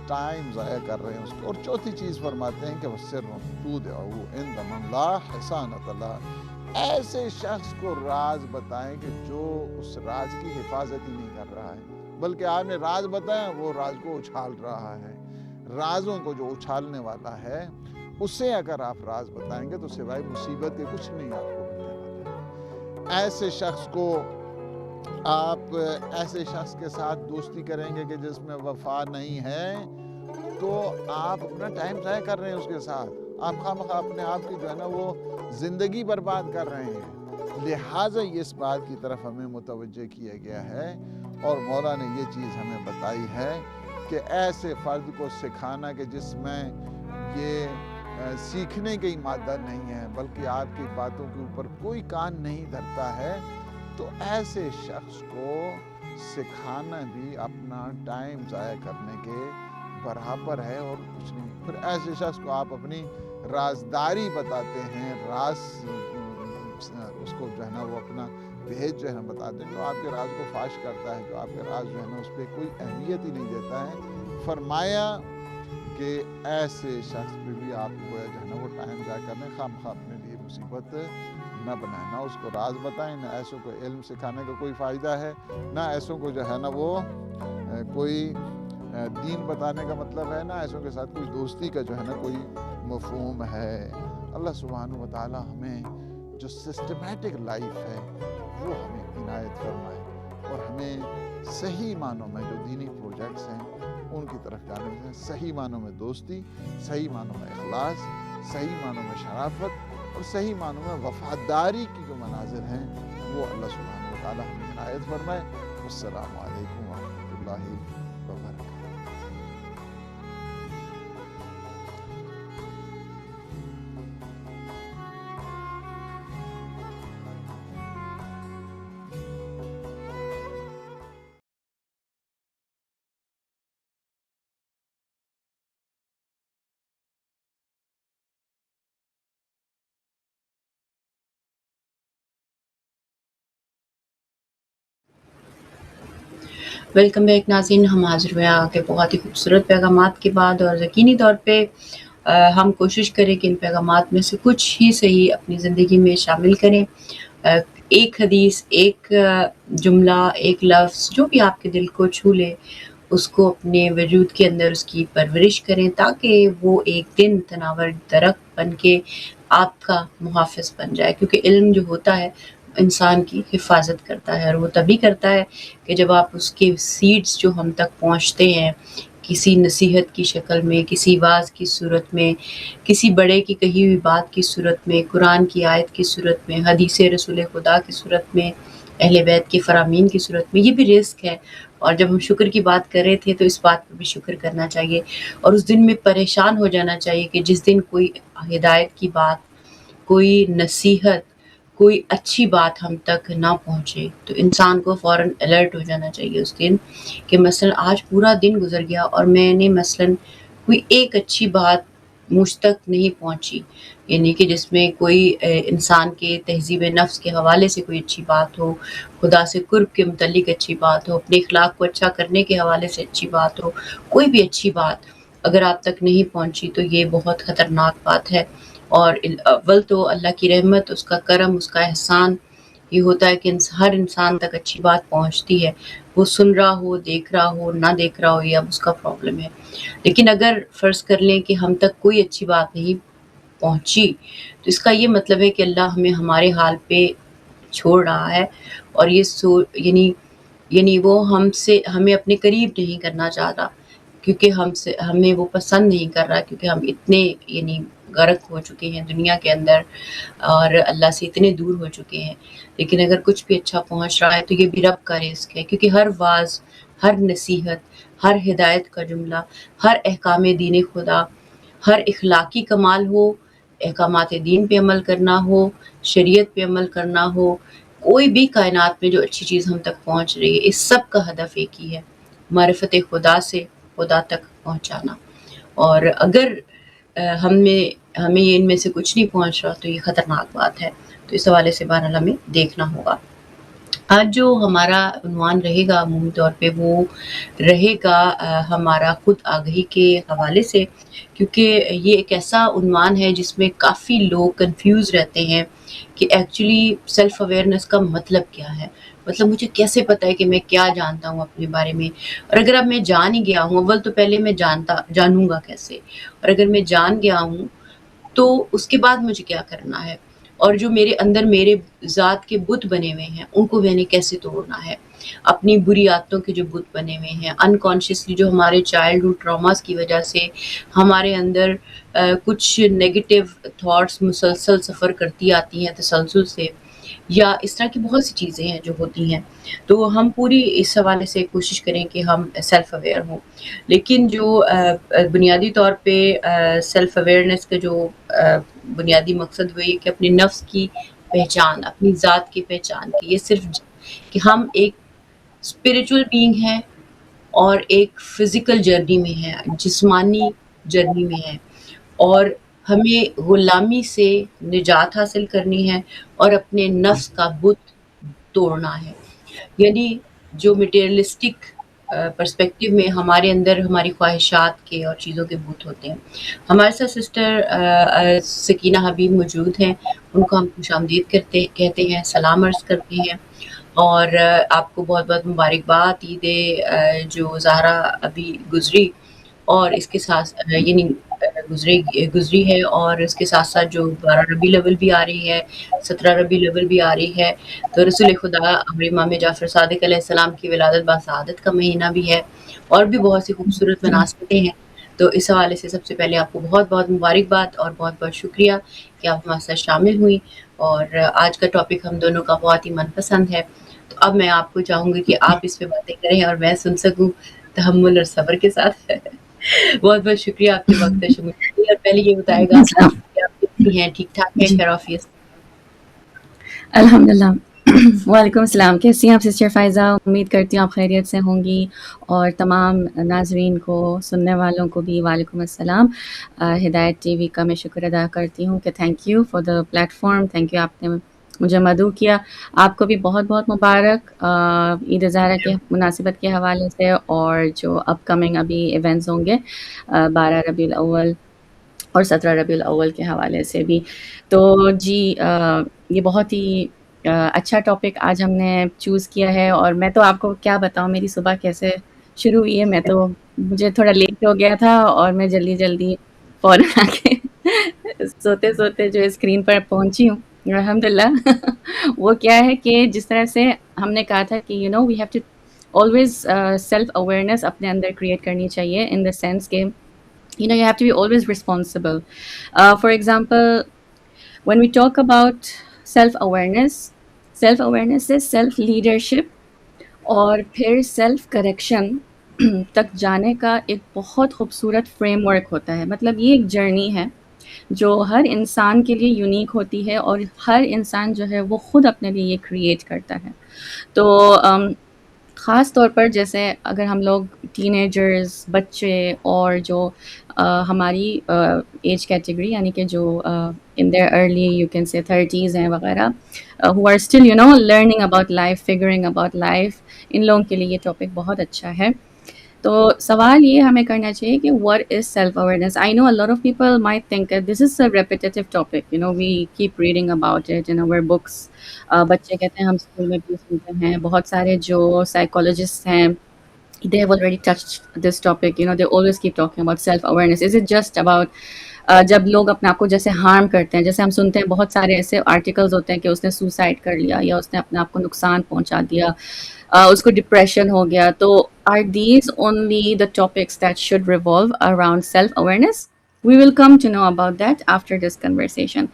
ٹائم ضائع کر رہے ہیں اس کو. اور چوتھی چیز فرماتے ہیں کہ وَسِرٌ تُودِعُهُ عِنْدَ مَنْ لَا حِصَانَةَ لَهُ، ایسے شخص کو راز بتائیں کہ جو اس راز کی حفاظت ہی نہیں کر رہا ہے، بلکہ آپ نے راز بتایا وہ راز کو اچھال رہا ہے. رازوں کو جو اچھالنے والا ہے اسے اگر آپ راز بتائیں گے تو سوائے مصیبت کے کچھ نہیں آپ کو ملنے والا ہے. ایسے شخص کو آپ ایسے شخص کے ساتھ دوستی کریں گے کہ جس میں وفا نہیں ہے، تو آپ اپنا ٹائم ضائع کر رہے ہیں اس کے ساتھ، آپ خواہ اپنے آپ کی جو ہے نا وہ زندگی برباد کر رہے ہیں. لہٰذا اس بات کی طرف ہمیں متوجہ کیا گیا ہے، اور مولا نے یہ چیز ہمیں بتائی ہے کہ ایسے فرد کو سکھانا کہ جس میں یہ سیکھنے کی مادہ نہیں ہے، بلکہ آپ کی باتوں کے اوپر کوئی کان نہیں دھرتا ہے، تو ایسے شخص کو سکھانا بھی اپنا ٹائم ضائع کرنے کے برابر ہے اور کچھ نہیں. پھر ایسے شخص کو آپ اپنی رازداری بتاتے ہیں، راز اس کو جو ہے نا وہ اپنا بھیج جو ہے بتاتے ہیں، جو آپ کے راز کو فاش کرتا ہے، جو آپ کے راز جو ہے نا اس پہ کوئی اہمیت ہی نہیں دیتا ہے. فرمایا کہ ایسے شخص پہ بھی آپ کو جو ہے نا وہ ٹائم ضائع کرنے، خواہ اپنے لیے مصیبت نہ بنائیں، نہ اس کو راز بتائیں، نہ ایسوں کو علم سکھانے کا کوئی فائدہ ہے، نہ ایسوں کو جو ہے نا وہ کوئی دین بتانے کا مطلب ہے، نہ ایسوں کے ساتھ کوئی دوستی کا جو ہے نا کوئی مفہوم ہے. اللہ سبحانہ و تعالی ہمیں جو سسٹمیٹک لائف ہے وہ ہمیں عنایت فرمائے، اور ہمیں صحیح معنوں میں جو دینی پروجیکٹس ہیں ان کی طرف جانے سے، صحیح معنوں میں دوستی، صحیح معنوں میں اخلاص، صحیح معنوں میں شرافت، اور صحیح معنوں میں وفاداری کی جو مناظر ہیں وہ اللہ سبحانہ و تعالی ہمیں عنایت فرمائے. السلام علیکم ورحمۃ اللہ وبرکاتہ. ویلکم بیک ناظرین، ہم حاضر ہوئے آ کے بہت ہی خوبصورت پیغامات کے بعد، اور یقینی طور پہ ہم کوشش کریں کہ ان پیغامات میں سے کچھ ہی صحیح اپنی زندگی میں شامل کریں. ایک حدیث، ایک جملہ، ایک لفظ جو بھی آپ کے دل کو چھو لے، اس کو اپنے وجود کے اندر اس کی پرورش کریں، تاکہ وہ ایک دن تناور درخت بن کے آپ کا محافظ بن جائے. کیونکہ علم جو ہوتا ہے انسان کی حفاظت کرتا ہے، اور وہ تبھی کرتا ہے کہ جب آپ اس کے سیڈز جو ہم تک پہنچتے ہیں کسی نصیحت کی شکل میں، کسی واعظ کی صورت میں، کسی بڑے کی کہی ہوئی بات کی صورت میں، قرآن کی آیت کی صورت میں، حدیث رسول خدا کی صورت میں، اہل بیت کے فرامین کی صورت میں. یہ بھی رزق ہے، اور جب ہم شکر کی بات کر رہے تھے تو اس بات پہ بھی شکر کرنا چاہیے، اور اس دن میں پریشان ہو جانا چاہیے کہ جس دن کوئی ہدایت کی بات، کوئی نصیحت، کوئی اچھی بات ہم تک نہ پہنچے تو انسان کو فوراً الرٹ ہو جانا چاہیے اس دن کہ مثلاً آج پورا دن گزر گیا اور میں نے مثلاً کوئی ایک اچھی بات مجھ تک نہیں پہنچی، یعنی کہ جس میں کوئی انسان کے تہذیب نفس کے حوالے سے کوئی اچھی بات ہو، خدا سے قرب کے متعلق اچھی بات ہو، اپنے اخلاق کو اچھا کرنے کے حوالے سے اچھی بات ہو، کوئی بھی اچھی بات اگر آپ تک نہیں پہنچی تو یہ بہت خطرناک بات ہے۔ اور اول تو اللہ کی رحمت، اس کا کرم، اس کا احسان یہ ہوتا ہے کہ ہر انسان تک اچھی بات پہنچتی ہے، وہ سن رہا ہو، دیکھ رہا ہو، نہ دیکھ رہا ہو، یہ اب اس کا پرابلم ہے۔ لیکن اگر فرض کر لیں کہ ہم تک کوئی اچھی بات نہیں پہنچی تو اس کا یہ مطلب ہے کہ اللہ ہمیں ہمارے حال پہ چھوڑ رہا ہے، اور یہ یعنی وہ ہمیں اپنے قریب نہیں کرنا چاہتا، کیونکہ ہمیں وہ پسند نہیں کر رہا، کیونکہ ہم اتنے یعنی غرق ہو چکے ہیں دنیا کے اندر اور اللہ سے اتنے دور ہو چکے ہیں۔ لیکن اگر کچھ بھی اچھا پہنچ رہا ہے تو یہ بھی رب کا رزق ہے، کیونکہ ہر واعظ، ہر نصیحت، ہر ہدایت کا جملہ، ہر احکام دین خدا، ہر اخلاقی کمال ہو، احکامات دین پہ عمل کرنا ہو، شریعت پہ عمل کرنا ہو، کوئی بھی کائنات میں جو اچھی چیز ہم تک پہنچ رہی ہے، اس سب کا ہدف ایک ہی ہے، معرفت خدا سے خدا تک پہنچانا۔ اور اگر ہمیں یہ ان میں سے کچھ نہیں پہنچ رہا تو یہ خطرناک بات ہے، تو اس حوالے سے بہرحال ہمیں دیکھنا ہوگا۔ آج جو ہمارا عنوان رہے گا عمومی طور پہ وہ رہے گا ہمارا خود آگہی کے حوالے سے، کیونکہ یہ ایک ایسا عنوان ہے جس میں کافی لوگ کنفیوز رہتے ہیں کہ ایکچولی سیلف اویئرنیس کا مطلب کیا ہے، مطلب مجھے کیسے پتہ ہے کہ میں کیا جانتا ہوں اپنے بارے میں، اور اگر اب میں جان ہی گیا ہوں، اول تو پہلے میں جانوں گا کیسے، اور اگر میں جان گیا ہوں تو اس کے بعد مجھے کیا کرنا ہے، اور جو میرے اندر میرے ذات کے بت بنے ہوئے ہیں ان کو میں نے کیسے توڑنا ہے، اپنی بری عادتوں کے جو بت بنے ہوئے ہیں انکانشیسلی، جو ہمارے چائلڈ ہوڈ ٹراماز کی وجہ سے ہمارے اندر کچھ نیگیٹو تھاٹس مسلسل سفر کرتی آتی ہیں تسلسل سے، یا اس طرح کی بہت سی چیزیں ہیں جو ہوتی ہیں، تو ہم پوری اس حوالے سے کوشش کریں کہ ہم سیلف اویئر ہوں۔ لیکن جو بنیادی طور پہ سیلف اویئرنیس کا جو بنیادی مقصد وہ یہ کہ اپنے نفس کی پہچان، اپنی ذات کی پہچان کی، یہ صرف کہ ہم ایک اسپریچول بینگ ہیں اور ایک فزیکل جرنی میں ہیں، جسمانی جرنی میں ہیں، اور ہمیں غلامی سے نجات حاصل کرنی ہے اور اپنے نفس کا بت توڑنا ہے، یعنی جو مٹیریلسٹک پرسپیکٹیو میں ہمارے اندر ہماری خواہشات کے اور چیزوں کے بت ہوتے ہیں۔ ہمارے ساتھ سسٹر سکینہ حبیب موجود ہیں، ان کو ہم خوش آمدید کہتے ہیں، سلام عرض کرتے ہیں، اور آپ کو بہت بہت مبارکباد عید جو زہرا ابھی گزری، اور اس کے ساتھ یعنی گزری ہے، اور اس کے ساتھ ساتھ جو 12 ربیع الاول بھی آ رہی ہے، 17 ربیع الاول بھی آ رہی ہے، تو رسول خدا اور امام جعفر صادق علیہ السلام کی ولادت باسعادت کا مہینہ بھی ہے، اور بھی بہت سی خوبصورت مناسبتیں ہیں۔ تو اس حوالے سے سب سے پہلے آپ کو بہت بہت مبارکباد اور بہت بہت شکریہ کہ آپ ہمارے ساتھ شامل ہوئیں، اور آج کا ٹاپک ہم دونوں کا بہت ہی من پسند ہے، تو اب میں آپ کو چاہوں گی کہ آپ اس پہ باتیں کریں اور میں سن سکوں تحمل اور صبر کے ساتھ۔ بہت بہت شکریہ آپ کے وقت شمول کرنے، اور پہلے یہ بتائے گا السلام کہ آپ کیسی ہیں، ٹھیک ٹھاک ہیں، جی خیریت؟ الحمد للہ وعلیکم السلام، کیسی ہیں آپ سسٹر فائزہ؟ امید کرتی ہوں آپ خیریت سے ہوں گی، اور تمام ناظرین کو، سننے والوں کو بھی وعلیکم السلام۔ ہدایت ٹی وی کا میں شکر ادا کرتی ہوں کہ thank you for the plate form, thank you, آپ نے مجھے مدعو کیا۔ آپ کو بھی بہت بہت مبارک عید ظاہرہ کے مناسبت کے حوالے سے، اور جو اپ کمنگ ابھی ایونٹس ہوں گے 12 ربیع الاول اور 17 ربیع الاول کے حوالے سے بھی۔ تو جی یہ بہت ہی اچھا ٹاپک آج ہم نے چوز کیا ہے، اور میں تو آپ کو کیا بتاؤں میری صبح کیسے شروع ہوئی ہے، میں تو مجھے تھوڑا لیٹ ہو گیا تھا اور میں جلدی فوراً آ کے سوتے سوتے جو اسکرین پر پہنچی ہوں الحمدللہ۔ وہ کیا ہے کہ جس طرح سے ہم نے کہا تھا کہ we have to always self awareness اپنے اندر کریٹ کرنی چاہیے، ان دا سینس کہ you have to be always responsible. For example, when we talk about self awareness is self leadership اور پھر سیلف کریکشن تک جانے کا ایک بہت خوبصورت فریم ورک ہوتا ہے. مطلب یہ ایک جرنی ہے جو ہر انسان کے لیے یونیک ہوتی ہے، اور ہر انسان جو ہے وہ خود اپنے لیے یہ کریٹ کرتا ہے. تو خاص طور پر جیسے اگر ہم لوگ ٹین ایجرز، بچے، اور جو ہماری ایج کیٹیگری یعنی کہ جو in their early you can say 30s ہیں وغیرہ، who are still learning about life, figuring about life, ان لوگوں کے لیے یہ ٹاپک بہت اچھا ہے. تو سوال یہ ہمیں کرنا چاہیے کہ what is self awareness. I know a lot of people might think that this is a repetitive topic, we keep reading about it in our books. بچے کہتے ہیں ہم اسکول میں بھی سنتے ہیں، بہت سارے جو سائیکولوجسٹ ہیں they have already touched this topic. They always keep talking about self awareness. Is it just about جب لوگ اپنے آپ کو جیسے ہارم کرتے ہیں، جیسے ہم سنتے ہیں بہت سارے ایسے آرٹیکلز ہوتے ہیں کہ اس نے سوسائڈ کر لیا یا اس نے اپنے آپ کو نقصان پہنچا دیا، اس کو ڈپریشن ہو گیا، تو are these only the topics that should revolve around self awareness? We will come to know about that after this conversation.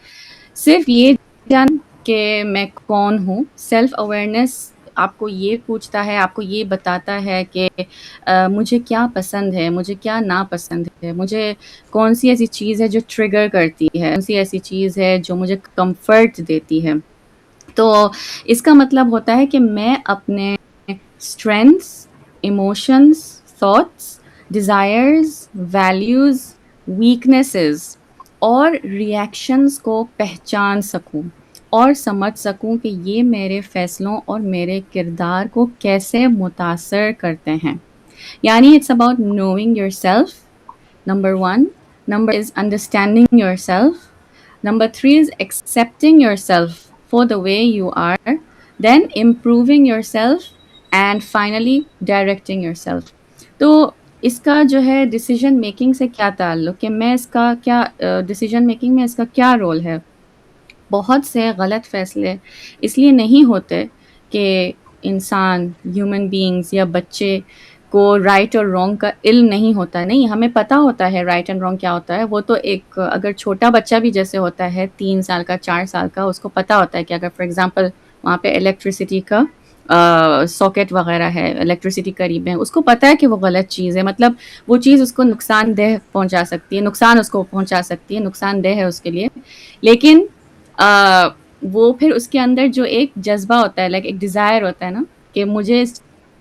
صرف یہ جان کہ میں کون ہوں، سیلف اویئرنیس آپ کو یہ پوچھتا ہے، آپ کو یہ بتاتا ہے کہ مجھے کیا پسند ہے، مجھے کیا ناپسند ہے، مجھے کون سی ایسی چیز ہے جو ٹریگر کرتی ہے، کون سی ایسی چیز ہے جو مجھے کمفرٹ دیتی ہے. تو اس کا مطلب ہوتا ہے کہ میں اپنے strengths, emotions, thoughts, desires, values, weaknesses اور ریئیکشنز کو پہچان سکوں اور سمجھ سکوں کہ یہ میرے فیصلوں اور میرے کردار کو کیسے متاثر کرتے ہیں. یعنی it's about knowing yourself, number 1. Number is understanding yourself. Number 3 is accepting yourself for the way you are, then improving yourself, and finally directing yourself. تو اس کا جو ہے ڈیسیجن میکنگ سے کیا تعلق، کہ میں اس کا کیا ڈیسیجن میکنگ میں اس کا کیا رول ہے. بہت سے غلط فیصلے اس لیے نہیں ہوتے کہ انسان، ہیومن بینگز یا بچے کو رائٹ اور رانگ کا علم نہیں ہوتا. نہیں، ہمیں پتہ ہوتا ہے رائٹ اینڈ رانگ کیا ہوتا ہے. وہ تو ایک اگر چھوٹا بچہ بھی جیسے ہوتا ہے 3 سال کا، 4 سال کا، اس کو پتہ ہوتا ہے کہ اگر فار ایگزامپل وہاں پہ الیکٹریسٹی کا ساکٹ وغیرہ ہے، الیکٹریسٹی قریب ہے، اس کو پتہ ہے کہ وہ غلط چیز ہے، مطلب وہ چیز اس کو نقصان دہ پہنچا سکتی ہے، نقصان اس کو پہنچا سکتی ہے، نقصان دہ ہے اس کے لیے. لیکن وہ پھر اس کے اندر جو ایک جذبہ ہوتا ہے، لائک ایک ڈیزائر ہوتا ہے نا، کہ مجھے اس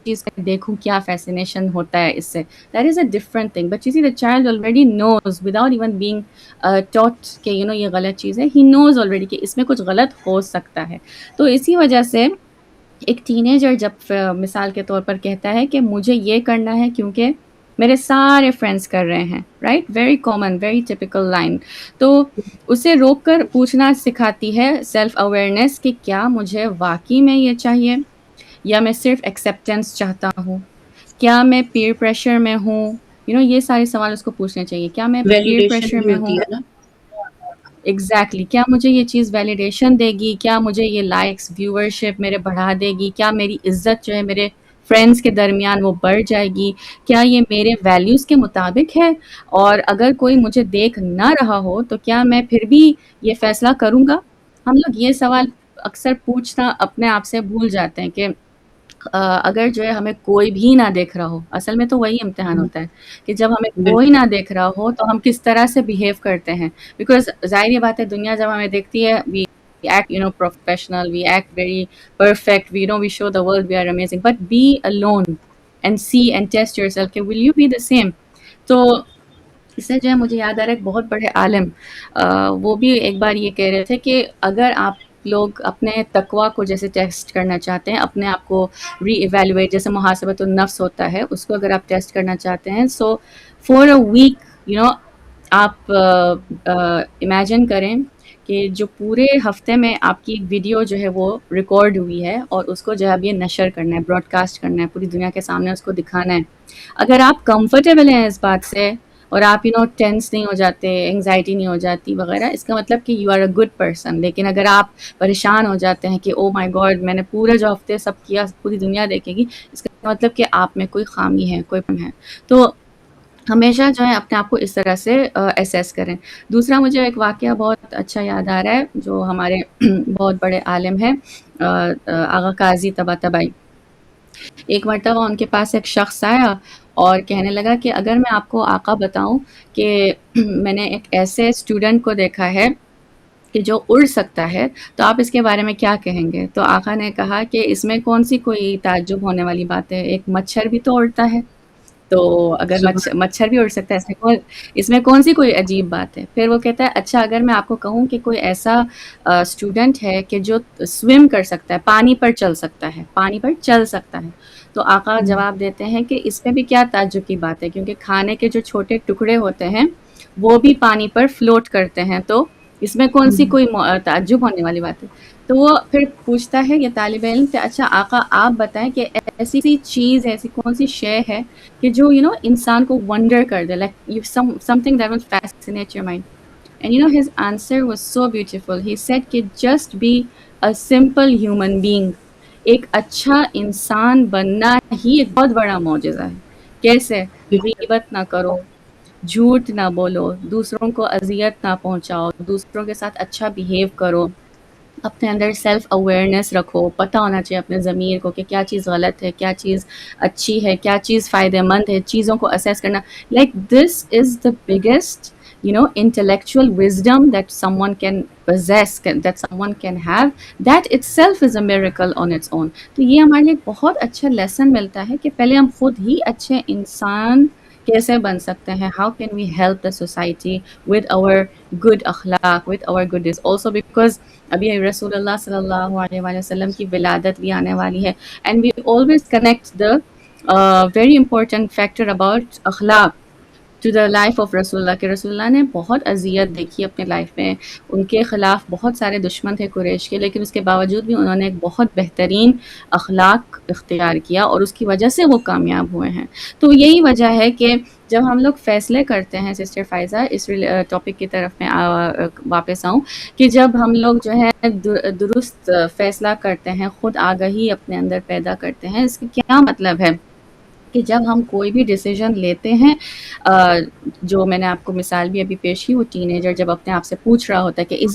چیز کو دیکھوں کیا فیسینیشن ہوتا ہے اس سے. That is a different thing. But you see the child already knows without even being taught کہ یہ غلط چیز ہے. ہی نوز آلریڈی کہ اس میں کچھ غلط ہو سکتا ہے. تو اسی وجہ سے ایک ٹین ایجر جب مثال کے طور پر کہتا ہے کہ مجھے یہ کرنا ہے کیونکہ میرے سارے فرینڈس کر رہے ہیں، right, very common, very typical line. تو اسے روک کر پوچھنا سکھاتی ہے سیلف اویئرنیس کہ کیا مجھے واقعی میں یہ چاہیے، یا میں صرف ایکسیپٹنس چاہتا ہوں، کیا میں پیئر پریشر میں ہوں. یہ سارے سوال اس کو پوچھنے چاہیے. کیا میں پیئر ویلیڈیشن پریشر بھی میں ہوتی ہوں؟ ہے نا. ایگزیکٹلی. کیا مجھے یہ چیز ویلیڈیشن دے گی؟ کیا مجھے یہ لائکس، ویورشپ میرے بڑھا دے گی؟ کیا میری عزت جو ہے میرے فرینڈس کے درمیان وہ بڑھ جائے گی؟ کیا یہ میرے ویلیوز کے مطابق ہے؟ اور اگر کوئی مجھے دیکھ نہ رہا ہو تو کیا میں پھر بھی یہ فیصلہ کروں گا؟ ہم لوگ یہ سوال اکثر پوچھنا اپنے آپ سے بھول جاتے ہیں کہ اگر جو ہے ہمیں کوئی بھی نہ دیکھ رہا ہو. اصل میں تو وہی امتحان ہوتا ہے کہ جب ہمیں کوئی نہ دیکھ رہا ہو تو ہم کس طرح سے بیہیو کرتے ہیں. بیکاز ظاہر یہ بات ہے، دنیا جب ہمیں دیکھتی ہے we act professional, we act very perfect, we show the world we are amazing, but be alone and see and test yourself کہ will you be the same. تو اس سے جو ہے مجھے یاد آ رہا ہے ایک بہت بڑے عالم وہ بھی ایک بار یہ کہہ رہے تھے کہ اگر آپ لوگ اپنے تقویٰ کو جیسے ٹیسٹ کرنا چاہتے ہیں، اپنے آپ کو ری ایویلویٹ، جیسے محاسبۃ النفس ہوتا ہے، اس کو اگر آپ ٹیسٹ کرنا چاہتے ہیں، سو فور اے ویک آپ امیجن کریں کہ جو پورے ہفتے میں آپ کی ایک ویڈیو جو ہے وہ ریکارڈ ہوئی ہے اور اس کو جو ہے اب یہ نشر کرنا ہے، براڈ کاسٹ کرنا ہے، پوری دنیا کے سامنے اس کو دکھانا ہے. اگر آپ کمفرٹیبل ہیں اس بات سے اور آپ ٹینس نہیں ہو جاتے، انگزائٹی نہیں ہو جاتی وغیرہ، اس کا مطلب کہ you are a good person. لیکن اگر آپ پریشان ہو جاتے ہیں کہ او مائی گاڈ میں نے پورے جو ہفتے سب کیا پوری دنیا دیکھے گی، اس کا مطلب کہ آپ میں کوئی خامی ہے، کوئی پن ہے. تو ہمیشہ جو ہے اپنے آپ کو اس طرح سے اسیس کریں. دوسرا مجھے ایک واقعہ بہت اچھا یاد آ رہا ہے جو ہمارے بہت بڑے عالم ہیں آغا قاضی طباطبائی. ایک مرتبہ ان کے پاس ایک شخص آیا اور کہنے لگا کہ اگر میں آپ کو آقا بتاؤں کہ میں نے ایک ایسے اسٹوڈنٹ کو دیکھا ہے کہ جو اڑ سکتا ہے، تو آپ اس کے بارے میں کیا کہیں گے؟ تو آقا نے کہا کہ اس میں کون سی کوئی تعجب ہونے والی بات ہے، ایک مچھر بھی تو اڑتا ہے، تو اگر سبحان مچھر بھی اڑ سکتا ہے، اس میں کون سی کوئی عجیب بات ہے؟ پھر وہ کہتا ہے اچھا اگر میں آپ کو کہوں کہ کوئی ایسا اسٹوڈنٹ ہے کہ جو سویم کر سکتا ہے، پانی پر چل سکتا ہے، پانی پر چل سکتا ہے، تو آقا جواب دیتے ہیں کہ اس میں بھی کیا تعجب کی بات ہے، کیونکہ کھانے کے جو چھوٹے ٹکڑے ہوتے ہیں وہ بھی پانی پر فلوٹ کرتے ہیں، تو اس میں کون سی کوئی تعجب ہونے والی بات ہے؟ تو وہ پھر پوچھتا ہے یہ طالب علم کہ اچھا آقا آپ بتائیں کہ ایسی سی چیز ایسی کون سی شے ہے کہ جو انسان کو ونڈر کر دے، like something that will fascinate your mind. And his answer was so beautiful. He said کہ just be a simple human being. ایک اچھا انسان بننا ہی ایک بہت بڑا معجزہ ہے. کیسے؟ غیبت نہ کرو، جھوٹ نہ بولو، دوسروں کو اذیت نہ پہنچاؤ، دوسروں کے ساتھ اچھا بیہیو کرو، اپنے اندر سیلف اویئرنیس رکھو، پتہ ہونا چاہیے اپنے ضمیر کو کہ کیا چیز غلط ہے، کیا چیز اچھی ہے، کیا چیز فائدہ مند ہے، چیزوں کو اسیس کرنا. Like this is the biggest intellectual wisdom that someone can possess, that someone can have. That itself is a miracle on its own. تو یہ ہمارے لیے بہت اچھا لیسن ملتا ہے کہ پہلے ہم خود ہی اچھے انسان کیسے بن سکتے ہیں. How can we help the society with our good اخلاق, with our good deeds. Also because ابھی رسول اللہ صلی اللہ علیہ وآلہ وسلم کی ولادت بھی آنے والی ہے. And we always connect the very important factor about اخلاق ٹو دا لائف آف رسول اللہ، کہ رسول اللہ نے بہت اذیت دیکھی اپنے لائف میں، ان کے خلاف بہت سارے دشمن تھے قریش کے، لیکن اس کے باوجود بھی انہوں نے ایک بہت بہترین اخلاق اختیار کیا اور اس کی وجہ سے وہ کامیاب ہوئے ہیں. تو یہی وجہ ہے کہ جب ہم لوگ فیصلے کرتے ہیں سسٹر فائزہ، اس ٹاپک کی طرف میں واپس آؤں، کہ جب ہم لوگ جو ہے درست فیصلہ کرتے ہیں، خود آگاہی اپنے اندر پیدا کرتے ہیں، اس کا کیا مطلب ہے کہ جب ہم کوئی بھی ڈیسیجن لیتے ہیں، جو میں نے آپ کو مثال بھی ابھی پیش کی، وہ ٹین ایجر جب اپنے آپ سے پوچھ رہا ہوتا ہے کہ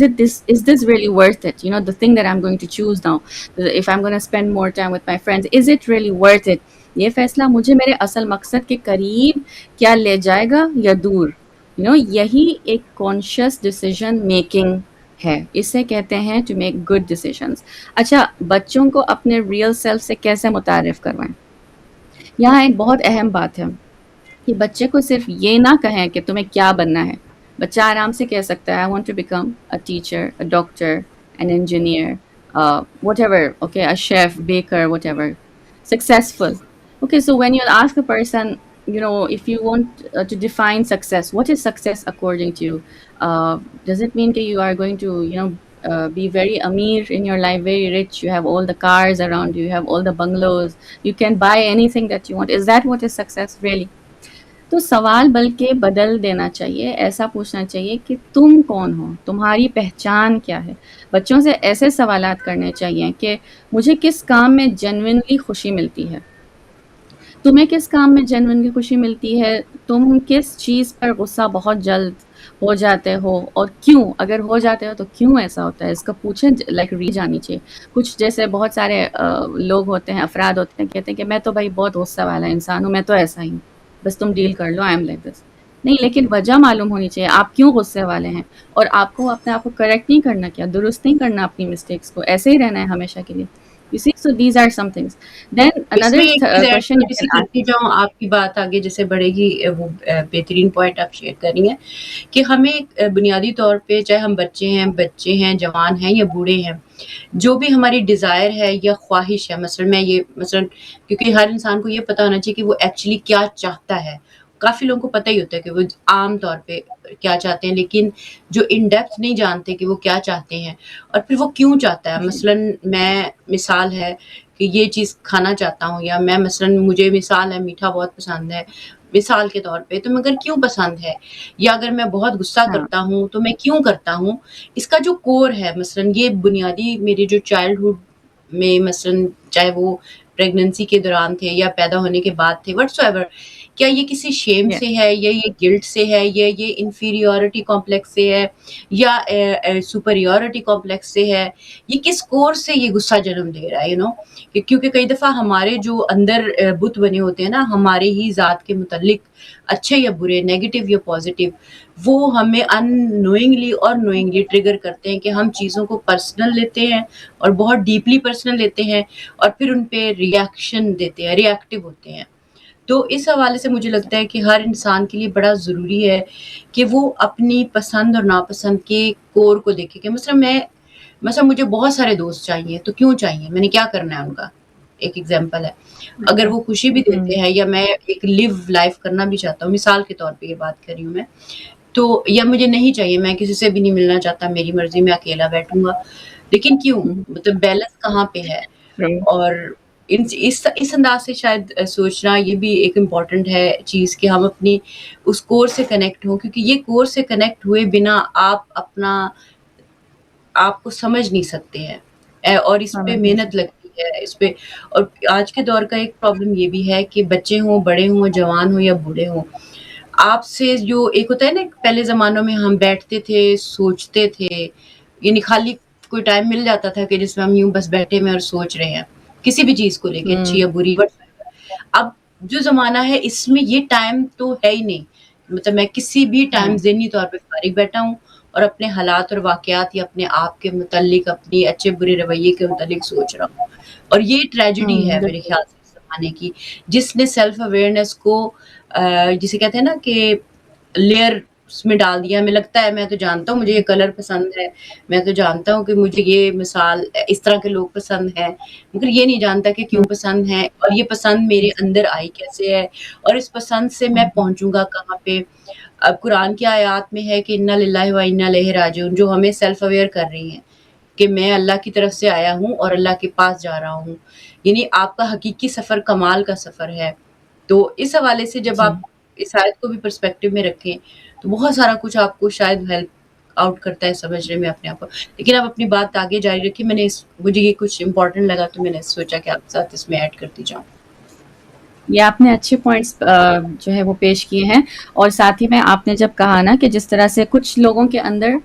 is this really worth it, the thing that I'm going to choose now, if I'm going to spend more time with my friends, is it really worth it, یہ فیصلہ مجھے میرے اصل مقصد کے قریب کیا لے جائے گا یا دور. یہی ایک کانشیس ڈیسیجن میکنگ ہے، اسے کہتے ہیں ٹو میک گڈ ڈیسیجنس. اچھا، بچوں کو اپنے ریئل سیلف سے کیسے متعارف کروائیں؟ یہاں ایک بہت اہم بات ہے کہ بچے کو صرف یہ نہ کہیں کہ تمہیں کیا بننا ہے. بچہ آرام سے کہہ سکتا ہے I want to become a teacher, a doctor, an engineer, whatever, okay, a chef, baker, whatever, successful. Okay, so when you ask a person, if you want to define success, what is success according to you? Does it mean that you are going to, be very amir in your life, very rich, you have all the cars around you, you have all the bungalows, you can buy anything that you want? Is that what is success really? تو سوال بلکہ بدل دینا چاہیے، ایسا پوچھنا چاہیے کہ تم کون ہو، تمہاری پہچان کیا ہے. بچوں سے ایسے سوالات کرنے چاہیے کہ مجھے کس کام میں جینوئنلی خوشی ملتی ہے، تمہیں کس کام میں جینوئنلی خوشی ملتی ہے، تم کس چیز پر غصہ بہت جلد ہو جاتے ہو اور کیوں، اگر ہو جاتے ہو تو کیوں ایسا ہوتا ہے، اس کا پوچھیں. لائک ری جانی چاہیے. کچھ جیسے بہت سارے لوگ ہوتے ہیں، افراد ہوتے ہیں، کہتے ہیں کہ میں تو بھائی بہت غصہ والا انسان ہوں، میں تو ایسا ہی ہوں، بس تم ڈیل کر لو، آئی ایم لائک دس. نہیں، لیکن وجہ معلوم ہونی چاہیے آپ کیوں غصے والے ہیں، اور آپ کو اپنے آپ کو کریکٹ نہیں کرنا، کیا درست نہیں کرنا اپنی مسٹیکس کو، ایسے ہی رہنا ہے ہمیشہ کے لیے. You see, so these are some things. Then us another میں ایک چیز ایڈ question you تھوڑی سی can ask. کرتی جاؤں، آپ کی بات آگے جیسے بڑھے گی، وہ بہترین پوائنٹ آپ شیئر کر رہی ہیں کہ ہمیں بنیادی طور پہ، چاہے ہم بچے ہیں، جوان ہیں یا بوڑھے ہیں، جو بھی ہماری ڈیزائر ہے یا خواہش ہے، مثلا کیونکہ ہر انسان کو یہ پتہ ہونا چاہیے کہ وہ ایکچولی کیا چاہتا ہے. کافی لوگوں کو پتہ ہی ہوتا ہے کہ وہ عام طور پہ کیا چاہتے ہیں، لیکن جو ان ڈیپتھ نہیں جانتے کہ وہ کیا چاہتے ہیں اور پھر وہ کیوں چاہتا ہے. مثلا میں مثال ہے کہ یہ چیز کھانا چاہتا ہوں، یا میں مثلا مجھے مثال ہے میٹھا بہت پسند ہے مثال کے طور پہ، تو مگر کیوں پسند ہے، یا اگر میں بہت غصہ کرتا ہوں تو میں کیوں کرتا ہوں. اس کا جو کور ہے، مثلا یہ بنیادی میری جو چائلڈہڈ میں، مثلا چاہے وہ پریگننسی کے دوران تھے یا پیدا ہونے کے بعد تھے، وٹس ایور، کیا یہ کسی شیم Yeah. سے ہے یا یہ گلٹ سے ہے یا یہ انفیریورٹی کمپلیکس سے ہے یا سپریورٹی کمپلیکس سے ہے, یہ کس کورس سے یہ غصہ جنم دے رہا ہے, کیونکہ کئی دفعہ ہمارے جو اندر بت بنے ہوتے ہیں نا ہمارے ہی ذات کے متعلق, اچھے یا برے, نیگیٹو یا پازیٹیو, وہ ہمیں ان نوئنگلی اور نوئنگلی ٹریگر کرتے ہیں کہ ہم چیزوں کو پرسنل لیتے ہیں اور بہت ڈیپلی پرسنل لیتے ہیں اور پھر ان پہ ریئیکشن دیتے ہیں, ریئیکٹیو ہوتے ہیں. تو اس حوالے سے مجھے لگتا ہے کہ ہر انسان کے لیے بڑا ضروری ہے کہ وہ اپنی پسند اور ناپسند کے کور کو دیکھے, کہ مثلا مجھے بہت سارے دوست چاہیے, تو کیوں چاہیے, میں نے کیا کرنا ہے ان کا, ایک ایگزامپل ہے. اگر وہ خوشی بھی دیتے ہیں یا میں ایک لیو لائف کرنا بھی چاہتا ہوں, مثال کے طور پہ یہ بات کر رہی ہوں میں, تو یا مجھے نہیں چاہیے, میں کسی سے بھی نہیں ملنا چاہتا, میری مرضی میں اکیلا بیٹھوں گا, لیکن کیوں, مطلب بیلنس کہاں پہ ہے. اور اس انداز سے شاید سوچنا یہ بھی ایک امپورٹنٹ ہے چیز کہ ہم اپنی اس کورس سے کنیکٹ ہوں, کیونکہ یہ کورس سے کنیکٹ ہوئے بنا آپ کو سمجھ نہیں سکتے ہیں, اور اس پہ محنت لگتی ہے اس پہ. اور آج کے دور کا ایک پرابلم یہ بھی ہے کہ بچے ہوں, بڑے ہوں, جوان ہوں یا بوڑھے ہوں, آپ سے جو ایک ہوتا ہے نا, پہلے زمانوں میں ہم بیٹھتے تھے, سوچتے تھے, یعنی خالی کوئی ٹائم مل جاتا تھا کہ جس میں ہم یوں بس بیٹھے میں اور سوچ رہے ہیں کسی بھی چیز کو لے کے, اچھی یا بری. اب جو زمانہ ہے اس میں یہ ٹائم تو ہے ہی نہیں, مطلب میں کسی بھی ٹائم ذہنی طور پہ فارغ بیٹھا ہوں اور اپنے حالات اور واقعات یا اپنے آپ کے متعلق, اپنی اچھے برے رویے کے متعلق سوچ رہا ہوں. اور یہ ٹریجڈی ہے میرے خیال سے اس زمانے کی, جس نے سیلف اویئرنیس کو جسے کہتے ہیں نا کہ لیئر میں ڈال دیا. ہمیں لگتا ہے میں تو جانتا ہوں مجھے یہ کلر پسند ہے, میں تو جانتا ہوں کہ مجھے یہ مثال اس طرح کے لوگ پسند ہیں, مگر یہ نہیں جانتا کہ کیوں پسند ہے, اور یہ پسند میرے اندر آئی کیسے ہے, اور اس پسند سے میں پہنچوں گا کہاں پہ. اب قرآن کی آیات میں ہے کہ انا للہ و انا الیہ راجعون, جو ہمیں سیلف اویئر کر رہی ہیں کہ میں اللہ کی طرف سے آیا ہوں اور اللہ کے پاس جا رہا ہوں. یعنی آپ کا حقیقی سفر کمال کا سفر ہے. تو اس حوالے سے جب آپ اس آیت کو بھی پرسپیکٹیو میں رکھیں تو بہت سارا کچھ آپ کو شاید ہیلپ آؤٹ کرتا ہے سمجھنے میں اپنے آپ کو. لیکن آپ اپنی بات آگے جاری رکھیں, مجھے یہ کچھ امپورٹنٹ لگا تو میں نے سوچا کہ آپ کے ساتھ اس میں ایڈ کرتی جاؤں. یہ آپ نے اچھے پوائنٹس جو ہے وہ پیش کیے ہیں, اور ساتھ ہی میں آپ نے جب کہا نا کہ جس طرح سے کچھ لوگوں کے اندر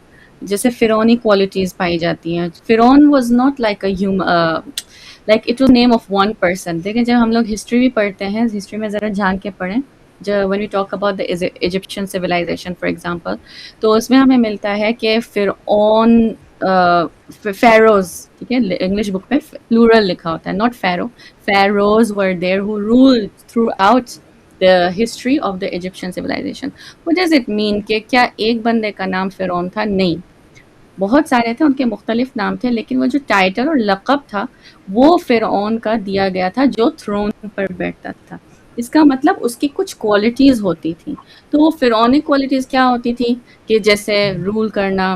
جیسے فرعونی کوالٹیز پائی جاتی ہیں. فرعون was not like a like it was name of one person. دیکھیں جب ہم لوگ ہسٹری بھی پڑھتے ہیں, ہسٹری میں ذرا جھانک کے پڑھیں, جو when we talk about the Egyptian civilization for example, تو اس میں ہمیں ملتا ہے کہ فرعون فیروز, ٹھیک ہے, انگلش بک میں پلورل لکھا ہوتا ہے, not فیرو. Pharaohs were there who ruled throughout the history of the Egyptian civilization. What does it mean کہ کیا ایک بندے کا نام فرعون تھا؟ نہیں, بہت سارے تھے, ان کے مختلف نام تھے, لیکن وہ جو ٹائٹل اور لقب تھا وہ فرعون کا دیا گیا تھا جو تھرون پر بیٹھتا تھا. اس کا مطلب اس کی کچھ کوالٹیز ہوتی تھیں. تو وہ فرعونی کوالٹیز کیا ہوتی تھیں کہ جیسے رول کرنا,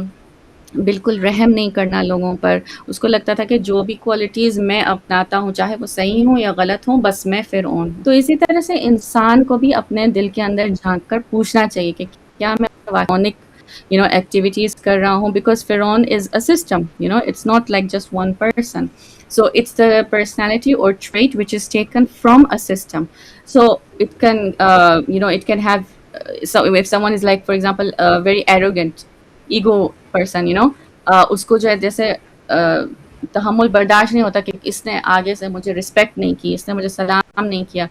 بالکل رحم نہیں کرنا لوگوں پر. اس کو لگتا تھا کہ جو بھی کوالٹیز میں اپناتا ہوں چاہے وہ صحیح ہوں یا غلط ہوں, بس میں فرعون ہوں. تو اسی طرح سے انسان کو بھی اپنے دل کے اندر جھانک کر پوچھنا چاہیے کہ کیا میں فرعونک ایکٹیویٹیز کر رہا ہوں, بیکاز فرعون is a system, it's not like just one person. So it's the personality or trait which is taken from a system. So it can, it can have, so if someone is like, for example, very arrogant, ego person, اس کو جو ہے جیسے تحمل برداشت نہیں ہوتا کہ اس نے آگے سے مجھے رسپیکٹ نہیں کی, اس نے مجھے سلام نہیں کیا.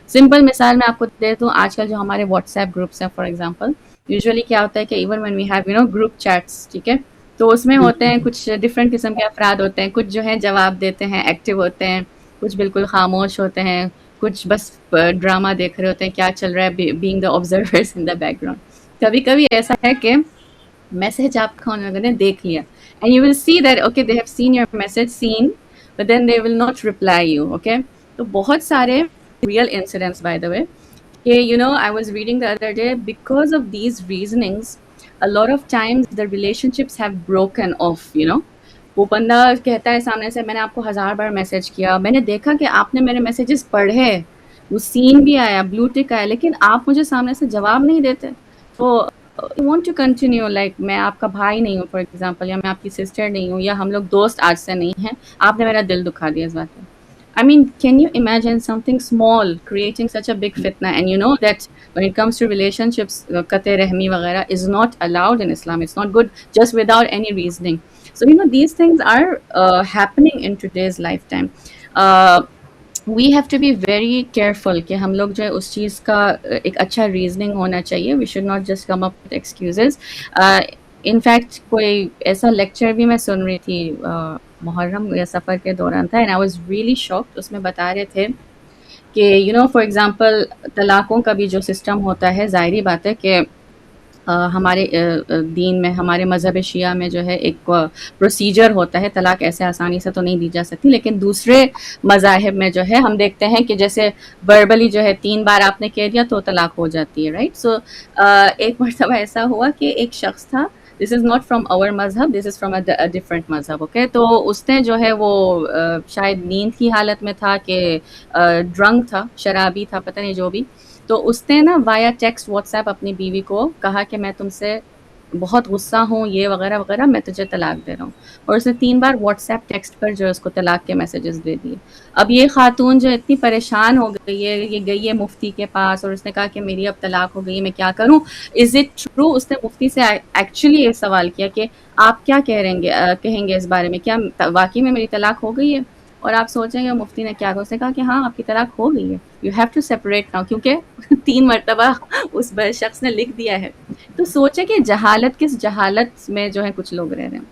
سمپل مثال میں آپ کو دے دوں, آج کل جو ہمارے واٹس ایپ گروپس ہیں فار ایگزامپل, یوزلی کیا ہوتا ہے کہ even when we have group chats, ٹھیک ہے, تو اس میں ہوتے ہیں کچھ ڈفرینٹ قسم کے افراد ہوتے ہیں. کچھ جو ہیں جواب دیتے ہیں, ایکٹیو ہوتے ہیں, کچھ بالکل خاموش ہوتے ہیں, کچھ بس ڈرامہ دیکھ رہے ہوتے ہیں کیا چل رہا ہے, being the observers in the back ground. کبھی کبھی ایسا ہے کہ میسج آپ کا ان لوگوں نے دیکھ لیا, and you will see that okay they have seen your message seen, but then they will not reply you. Okay, تو بہت سارے real incidents by the way کہ I was reading the other day, because of these reasonings a lot of times the relationships have broken off. وہ بندہ کہتا ہے سامنے سے, میں نے آپ کو 1000 بار میسج کیا, میں نے دیکھا کہ آپ نے میرے میسیجز پڑھے, وہ سین بھی آیا, بلو ٹک آیا, لیکن آپ مجھے سامنے سے جواب نہیں دیتے. تو I want to continue, like میں آپ کا بھائی نہیں ہوں فار ایگزامپل, یا میں آپ کی سسٹر نہیں ہوں, یا ہم لوگ دوست آج سے نہیں ہیں, آپ نے میرا دل دکھا دیا اس بات پہ. I mean, can you imagine something small creating such a big fitna? And you know that when it comes to relationships, qat-e rahmi waghaira is not allowed in Islam. It's not good just without any reasoning. So you know these things are happening in today's lifetime. We have to be very careful کہ ہم لوگ جو ہے اس چیز کا ایک اچھا reasoning ہونا چاہیے. We should not just come up with excuses. In fact کوئی ایسا لیکچر بھی میں سن رہی تھی محرم یا سفر کے دوران تھا, and I was really shocked. اس میں بتا رہے تھے کہ یو نو فار ایگزامپل طلاقوں کا بھی جو سسٹم ہوتا ہے, ظاہری بات ہے کہ ہمارے دین میں, ہمارے مذہب شیعہ میں جو ہے ایک پروسیجر ہوتا ہے. طلاق ایسے آسانی سے تو نہیں دی جا سکتی, لیکن دوسرے مذاہب میں جو ہے ہم دیکھتے ہیں کہ جیسے وربلی جو ہے 3 بار آپ نے کہہ دیا تو طلاق ہو جاتی ہے, رائٹ. سو ایک مرتبہ ایسا ہوا کہ ایک شخص تھا, دس از ناٹ فرام آور مذہب, دس از فرام اے ڈفرنٹ مذہب, اوکے. تو اس نے جو ہے وہ شاید نیند کی حالت میں تھا کہ ڈرنک تھا, شرابی تھا, پتہ نہیں جو بھی. تو اس نے نا وایا ٹیکسٹ واٹس ایپ اپنی بیوی کو کہا کہ میں تم سے بہت غصہ ہوں, یہ وغیرہ وغیرہ, میں تجھے طلاق دے رہا ہوں. اور اس نے 3 بار واٹس ایپ ٹیکسٹ پر جو ہے اس کو طلاق کے میسیجز دے دیے. اب یہ خاتون جو اتنی پریشان ہو گئی ہے, یہ گئی ہے مفتی کے پاس اور اس نے کہا کہ میری اب طلاق ہو گئی ہے, میں کیا کروں, از اٹ ٹرو. اس نے مفتی سے ایکچولی یہ سوال کیا کہ آپ کیا کہیں گے اس بارے میں, کیا واقعی میں میری طلاق ہو گئی ہے. اور آپ سوچیں گے مفتی نے کیا کہا, اس نے کہا کہ ہاں آپ کی طلاق ہو گئی ہے, you have to separate now, کیونکہ 3 مرتبہ اس شخص نے لکھ دیا ہے. تو سوچے کہ جہالت کس جہالت میں جو ہے کچھ لوگ رہ رہے ہیں.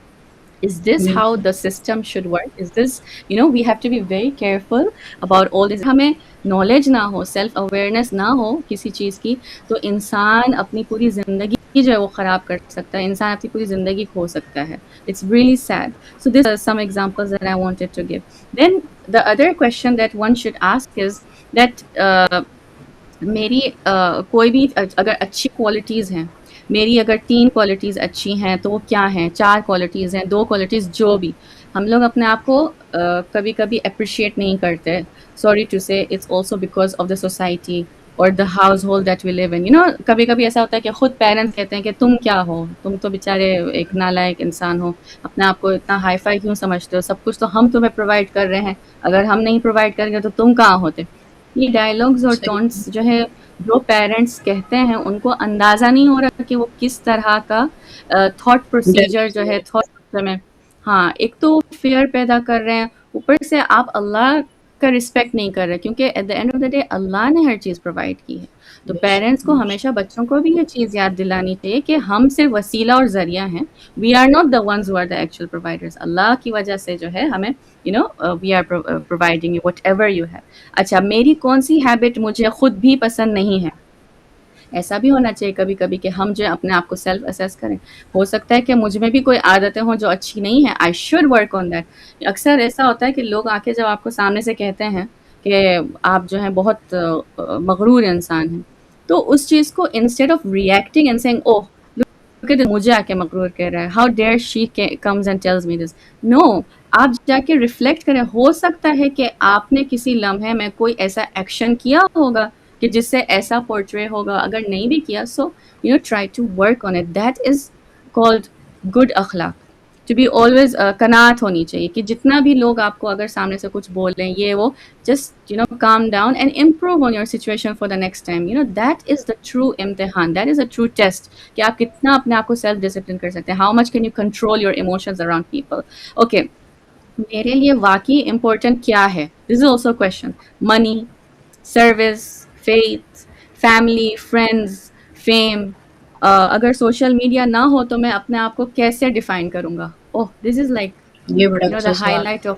Is this how the system should work? Is this, you know, we have to be very careful about all this. ہمیں نالج نہ ہو, سیلف اویئرنیس نہ ہو کسی چیز کی, تو انسان اپنی پوری زندگی جو ہے وہ خراب کر سکتا ہے, انسان اپنی پوری زندگی کھو سکتا ہے. It's really sad. So these are some examples that I wanted to give. Then the other question that one should ask is that میری کوئی بھی اگر اچھی کوالٹیز ہیں, میری اگر 3 کوالٹیز اچھی ہیں تو وہ کیا ہیں, 4 کوالٹیز ہیں, 2 کوالٹیز, جو بھی, ہم لوگ اپنے آپ کو کبھی کبھی اپریشیٹ نہیں کرتے. Sorry to say it's also because of the society اور the household that we live in. You know کبھی کبھی ایسا ہوتا ہے کہ خود پیرنٹس کہتے ہیں کہ تم کیا ہو, تم تو بیچارے ایک نالائق انسان ہو, اپنے آپ کو اتنا ہائی فائی کیوں سمجھتے ہو, سب کچھ تو ہم تمہیں پرووائڈ کر رہے ہیں, اگر ہم نہیں پرووائڈ کریں گے تو تم کہاں ہوتے. یہ ڈائلاگز اور ٹونس جو ہے جو پیرنٹس کہتے ہیں ان کو اندازہ نہیں ہو رہا کہ وہ کس طرح کا تھاٹ پروسیجر جو ہے تھاٹ میں, ہاں ایک تو فیئر پیدا کر رہے ہیں, اوپر سے آپ اللہ کا رسپیکٹ نہیں کر رہے, کیونکہ at the end of the day اللہ نے ہر چیز پرووائڈ کی ہے. تو پیرنٹس کو ہمیشہ بچوں کو بھی یہ چیز یاد دلانی چاہیے کہ ہم صرف وسیلہ اور ذریعہ ہیں, we are not the ones who are the actual providers. اللہ کی وجہ سے جو ہے ہمیں you know we are providing you whatever you have. اچھا میری کون سی ہیبٹ مجھے خود بھی پسند نہیں ہے, ایسا بھی ہونا چاہیے کبھی کبھی کہ ہم جو اپنے آپ کو سیلف اسیس کریں. ہو سکتا ہے کہ مجھ میں بھی کوئی عادتیں ہوں جو اچھی نہیں ہیں, I should work on that. اکثر ایسا ہوتا ہے کہ لوگ آ کے جب آپ کو سامنے سے کہتے ہیں کہ آپ جو ہیں بہت مغرور انسان ہیں, تو اس چیز کو instead of reacting and saying oh مجھے آ کے مغرور کہہ رہا ہے, how dare she comes and tells me this, no, آپ جا کے ریفلیکٹ کریں. ہو سکتا ہے کہ آپ نے کسی لمحے میں کوئی ایسا ایکشن کیا ہوگا کہ جس سے ایسا پورٹرے ہوگا, اگر نہیں بھی کیا so you know try to work on it. That is called good اخلاق. ٹو بی آلویز قناعت ہونی چاہیے کہ جتنا بھی لوگ آپ کو اگر سامنے سے کچھ بول رہے ہیں یہ وہ, just you know calm down and improve on your situation for the next time. You know that is the true امتحان, that is a true test کہ آپ کتنا اپنے آپ کو سیلف ڈسپلن کر سکتے ہیں. How much can you control your emotions around people. Okay, میرے لیے واقعی امپورٹنٹ کیا ہے, this is also question. Money, service, faith, family, friends, fame. اگر سوشل میڈیا نہ ہو تو میں اپنے آپ کو کیسے ڈیفائن کروں گا. اوہ دس از لائک یہ بڑا دا اچھا ہائی سوال light of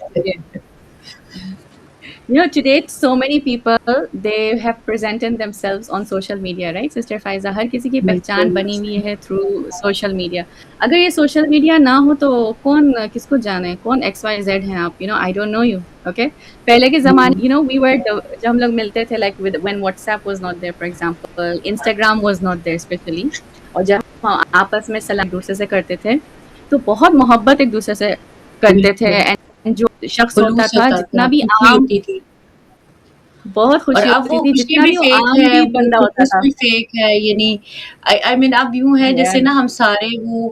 you know today so many people they have presented themselves on social media, right sister Faiza? ہر کسی کی پہچان بنی ہوئی ہے through social media. اگر یہ social media نہ ہو تو کون کس کو جانے, کون XYZ ہیں آپ, you know I don't know you. okay, پہلے کے زمانے you know we were جب ہم لوگ ملتے تھے like when WhatsApp was not there for example, Instagram was not there especially, اور جب ہم آپس میں سلام ایک دوسرے سے کرتے تھے تو بہت محبت ایک دوسرے سے کرتے تھے, جو شخص ہوتا تھا جتنا بھی عام, بہت خوشی ہوتی تھی, جتنا بھی عام بھی بندہ ہوتا تھا. فیک ہے, یعنی آئی مین اب یوں ہے جیسے نا ہم سارے وہ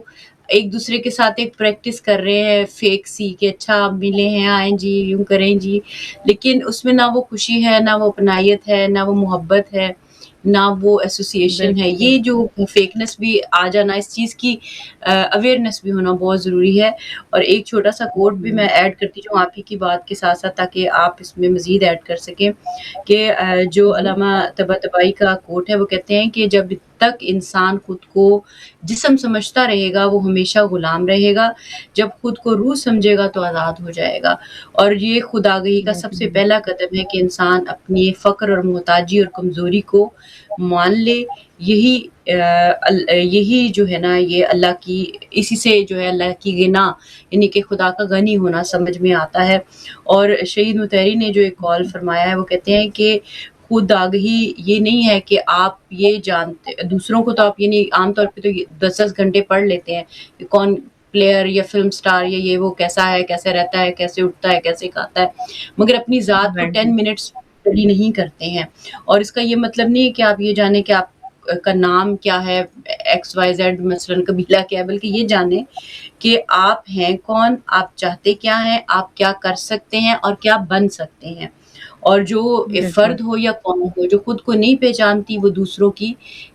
ایک دوسرے کے ساتھ ایک پریکٹس کر رہے ہیں فیک سی کہ اچھا آپ ملے ہیں آئیں جی یوں کریں جی، لیکن اس میں نہ وہ خوشی ہے، نہ وہ اپنائیت ہے، نہ وہ محبت ہے، نہ وہ ایسوسیشن ہے. بالکل یہ جو فیکنس بھی آ جانا، اس چیز کی اویئرنیس بھی ہونا بہت ضروری ہے. اور ایک چھوٹا سا کوٹ بھی میں ایڈ کرتی ہوں آپ ہی کی بات کے ساتھ ساتھ تاکہ آپ اس میں مزید ایڈ کر سکیں کہ جو جی علامہ طباطبائی کا کوٹ ہے وہ کہتے ہیں کہ جب تک انسان خود کو جسم سمجھتا رہے گا وہ ہمیشہ غلام رہے گا، جب خود کو روح سمجھے گا تو آزاد ہو جائے گا. اور یہ خودآگاہی کا سب سے پہلا قدم ہے کہ انسان اپنی فقر اور محتاجی اور کمزوری کو مان لے. یہی جو ہے نا یہ اللہ کی، اسی سے جو ہے اللہ کی غنا یعنی کہ خدا کا غنی ہونا سمجھ میں آتا ہے. اور شہید مطہری نے جو ایک کال فرمایا ہے وہ کہتے ہیں کہ خود آگہی یہ نہیں ہے کہ آپ یہ جانتے، دوسروں کو تو آپ یہ نہیں، عام طور پہ تو 10 گھنٹے پڑھ لیتے ہیں کہ کون پلیئر یا فلم سٹار یا یہ وہ کیسا ہے، کیسے رہتا ہے، کیسے اٹھتا ہے، کیسے کھاتا ہے، مگر اپنی ذات کو 10 منٹس اسٹڈی نہیں کرتے ہیں. اور اس کا یہ مطلب نہیں ہے کہ آپ یہ جانیں کہ آپ کا نام کیا ہے، ایکس وائی زیڈ مثلاً قبیلہ کیا ہے، بلکہ یہ جانیں کہ آپ ہیں کون، آپ چاہتے کیا ہیں، آپ کیا کر سکتے ہیں اور کیا بن سکتے ہیں. اور جو بالکل فرد ہو یا قوم ہو جو خود کو نہیں پہچانتی وہ دوسروں کی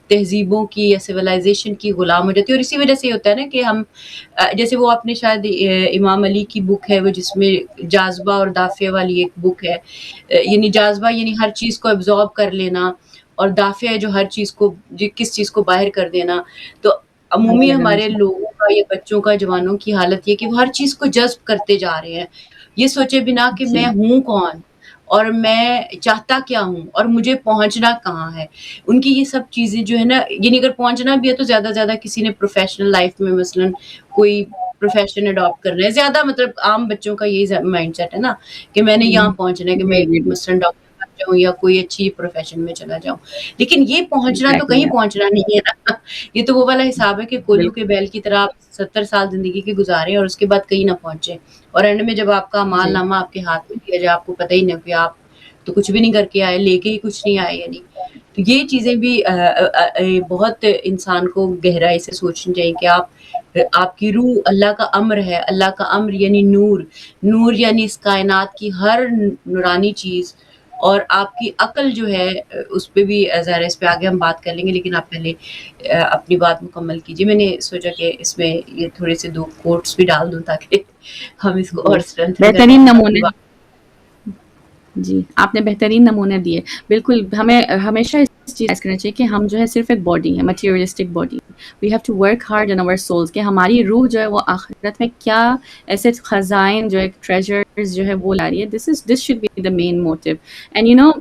تہذیبوں کی یا سویلائزیشن کی غلام ہو جاتی ہے. اور اسی وجہ سے ہوتا ہے نا کہ ہم جیسے وہ آپ نے شاید امام علی کی بک ہے وہ جس میں جاذبہ اور دافع والی ایک بک ہے، یعنی جاذبہ یعنی ہر چیز کو ابزارب کر لینا، اور دافع ہے جو ہر چیز کو کس چیز کو باہر کر دینا. تو عمومی ہمارے لوگوں کا یا بچوں کا جوانوں کی حالت یہ کہ وہ ہر چیز کو جذب کرتے جا رہے ہیں، یہ سوچے بنا کہ جی میں ہوں کون اور میں چاہتا کیا ہوں اور مجھے پہنچنا کہاں ہے. ان کی یہ سب چیزیں جو ہے نا، یعنی اگر پہنچنا بھی ہے تو زیادہ زیادہ کسی نے پروفیشنل لائف میں مثلاً کوئی پروفیشن اڈاپٹ کرنا ہے، زیادہ مطلب عام بچوں کا یہی مائنڈ سیٹ ہے نا کہ میں نے یہاں پہنچنا ہے کہ میں جی جی مثلاً ڈاکٹر بن جاؤں یا کوئی اچھی پروفیشن میں چلا جاؤں. لیکن یہ پہنچنا تو ایگزیکٹلی کہیں پہنچنا نہیں ہے نا. یہ تو وہ والا حساب ہے کہ کولو کے بالکل بیل کی طرح آپ 70 سال زندگی کے گزارے اور اس کے بعد کہیں نہ پہنچے، اور اینڈ میں جب آپ کا مال جی نامہ آپ کے ہاتھ میں دیا جائے آپ کو پتہ ہی نہیں کہ آپ تو کچھ بھی نہیں کر کے آئے، لے کے ہی کچھ نہیں آئے. یعنی تو یہ چیزیں بھی بہت انسان کو گہرائی سے سوچنی چاہیے کہ آپ کی روح اللہ کا امر ہے. اللہ کا امر یعنی نور، نور یعنی اس کائنات کی ہر نورانی چیز. اور آپ کی عقل جو ہے اس پہ بھی ظاہر ہے اس پہ آگے ہم بات کر لیں گے، لیکن آپ پہلے اپنی بات مکمل کیجیے. میں نے سوچا کہ اس میں یہ تھوڑے سے 2 کوٹس بھی ڈال دوں تاکہ ہم اس کو جی اور اسٹرینتھن کر بہترین سکیں. نمونے جی آپ نے بہترین نمونے دیے. بالکل ہمیں ہمیشہ اس چیز کرنا چاہیے کہ ہم جو ہے صرف ایک باڈی ہے، materialistic body. We have to work hard in our souls کہ ہماری روح جو ہے وہ آخرت میں کیا ایسے خزائن جو ہے ٹریجرز جو ہے وہ لا رہی ہے. This should be the main motive. And you know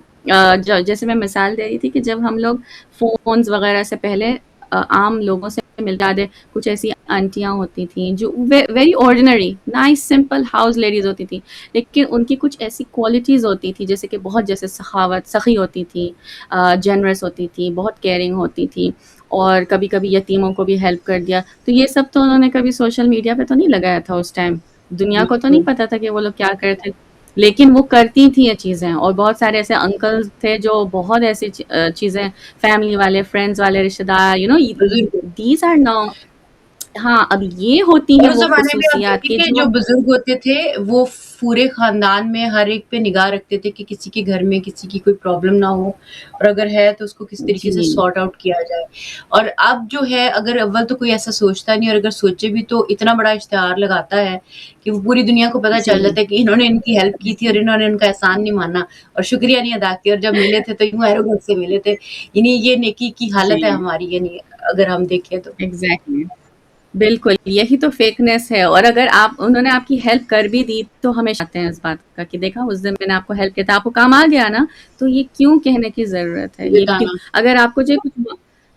جیسے میں مثال دے رہی تھی کہ جب ہم لوگ فونز وغیرہ سے پہلے عام لوگوں سے ملتا دے، کچھ ایسی آنٹیاں ہوتی تھیں جو very ordinary nice simple house ladies ہوتی تھیں، لیکن ان کی کچھ ایسی کوالٹیز ہوتی تھی جیسے کہ بہت جیسے سخاوت، سخی ہوتی تھی، جنرس ہوتی تھی، بہت کیئرنگ ہوتی تھی، اور کبھی کبھی یتیموں کو بھی ہیلپ کر دیا. تو یہ سب تو انہوں نے کبھی سوشل میڈیا پہ تو نہیں لگایا تھا اس ٹائم، دنیا کو تو نہیں پتا تھا کہ وہ لوگ کیا کرتے، لیکن وہ کرتی تھیں یہ چیزیں. اور بہت سارے ایسے انکل تھے جو بہت ایسی چیزیں، فیملی والے، فرینڈس والے، رشتے دار، بزرگ دیز آر نو. ہاں اب یہ ہوتی اور ہیں اس وہ زمانے میں آپ خصوصیات دیکھیں کے کہ جو بزرگ ہوتے تھے وہ پورے خاندان میں ہر ایک پہ نگاہ رکھتے تھے کہ کسی کے گھر میں کسی کی کوئی پرابلم نہ ہو، اور اگر ہے تو اس کو کس طریقے سے جی سارٹ آؤٹ کیا جائے. اور اب جو ہے اگر اول تو کوئی ایسا سوچتا نہیں، اور اگر سوچے بھی تو اتنا بڑا اشتہار لگاتا ہے کہ وہ پوری دنیا کو پتہ چل جی جاتا ہے کہ انہوں نے ان کی ہیلپ کی تھی اور انہوں نے ان کا احسان نہیں مانا اور شکریہ نہیں ادا کیا، اور جب ملے تھے تو یوں ایروگنس سے ملے تھے. یعنی یہ نیکی کی حالت ہے جی ہماری، یعنی اگر ہم دیکھیں تو. ایگزیکٹلی بالکل یہی تو فیکنیس ہے. اور اگر انہوں نے آپ کی ہیلپ کر بھی دی تو ہمیشہ آتے ہیں اس بات کا کہ دیکھا اس دن میں نے آپ کو ہیلپ کیا تھا، آپ کو کام آ گیا نا، تو یہ کیوں کہنے کی ضرورت ہے. یہ کیوں اگر آپ کو جو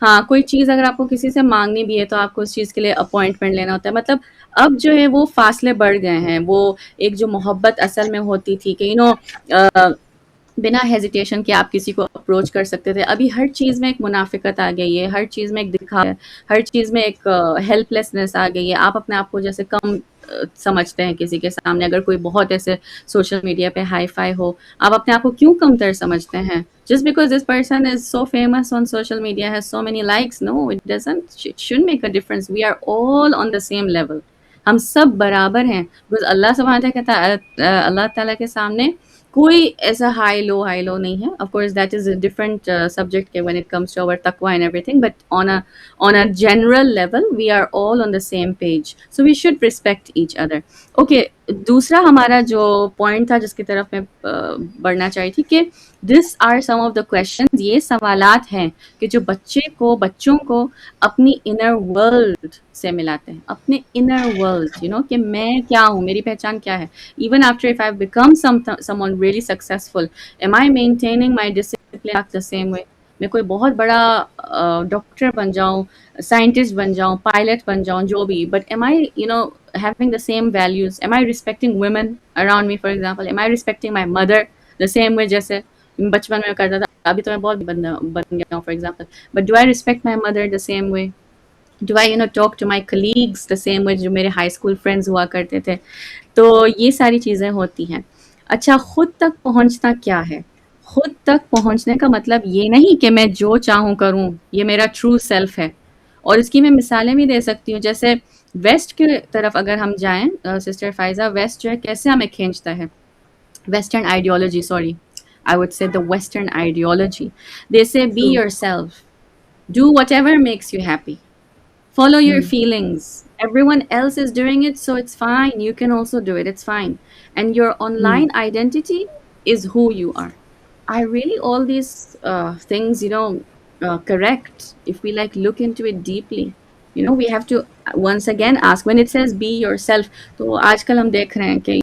ہاں کوئی چیز اگر آپ کو کسی سے مانگنی بھی ہے تو آپ کو اس چیز کے لیے اپوائنٹمنٹ لینا ہوتا ہے. مطلب اب جو ہے وہ فاصلے بڑھ گئے ہیں. وہ ایک جو محبت اصل میں ہوتی تھی کہ بنا ہیزیٹیشن کے آپ کسی کو اپروچ کر سکتے تھے. ابھی ہر چیز میں ایک منافقت آ گئی ہے, ہر چیز میں ایک دکھا ہے, ہر چیز میں ایک ہیلپ لیسنس آ گئی ہے. آپ اپنے آپ کو جیسے کم سمجھتے ہیں کسی کے سامنے. اگر کوئی بہت ایسے سوشل میڈیا پہ ہائی فائی ہو, آپ اپنے آپ کو کیوں کم تر سمجھتے ہیں؟ Just because this person is so famous on social media, has so many likes, no it doesn't, it shouldn't make a difference. We are all on the same level. ہم سب برابر ہیں. بس اللہ سبحانہ کہتا ہے, اللہ تعالیٰ کے سامنے کوئی ایسا ہائی لو نہیں ہے. Of course that is a different subject when it comes to over تقویٰ and every thing, but on a general level we are all on the same page, so we should respect each other. Okay, دوسرا ہمارا جو point تھا جس کی طرف میں بڑھنا چاہی تھی کہ this are some of the questions, یہ سوالات ہیں کہ جو بچوں کو اپنی انر ورلڈ سے ملاتے ہیں, اپنے انر ورلڈ, کہ میں کیا ہوں, میری پہچان کیا ہے. Even after if I've become someone really successful, am I maintaining my discipline the same way? میں کوئی بہت بڑا ڈاکٹر بن جاؤں, سائنٹسٹ بن جاؤں, پائلٹ بن جاؤں, جو بھی, but am I having the same values? Am I respecting women around me, for example? Am I respecting my mother the same way جیسے بچپن میں کرتا تھا؟ ابھی تو میں بہت بن گیا ہوں, for example, but do I respect my mother the same way? Do I talk to my colleagues the same way جو میرے ہائی اسکول فرینڈز ہوا کرتے تھے؟ تو یہ ساری چیزیں ہوتی ہیں. اچھا, خود تک پہنچنا کیا ہے؟ خود تک پہنچنے کا مطلب یہ نہیں کہ میں جو چاہوں کروں, یہ میرا ٹرو سیلف ہے. اور اس کی میں مثالیں بھی دے سکتی ہوں. جیسے ویسٹ کی طرف اگر ہم جائیں, سسٹر فائزہ, ویسٹ جو ہے کیسے ہمیں کھینچتا ہے؟ Western ideology, sorry, I would say the Western ideology. They say be yourself, do whatever makes you happy, follow your feelings. Everyone else is doing it, so it's fine. You can also do it. It's fine. And your online identity is who you are. Are really all these things, correct? If we look into it deeply, we have to once again ask when it says be yourself. تو آج کل ہم دیکھ رہے ہیں کہ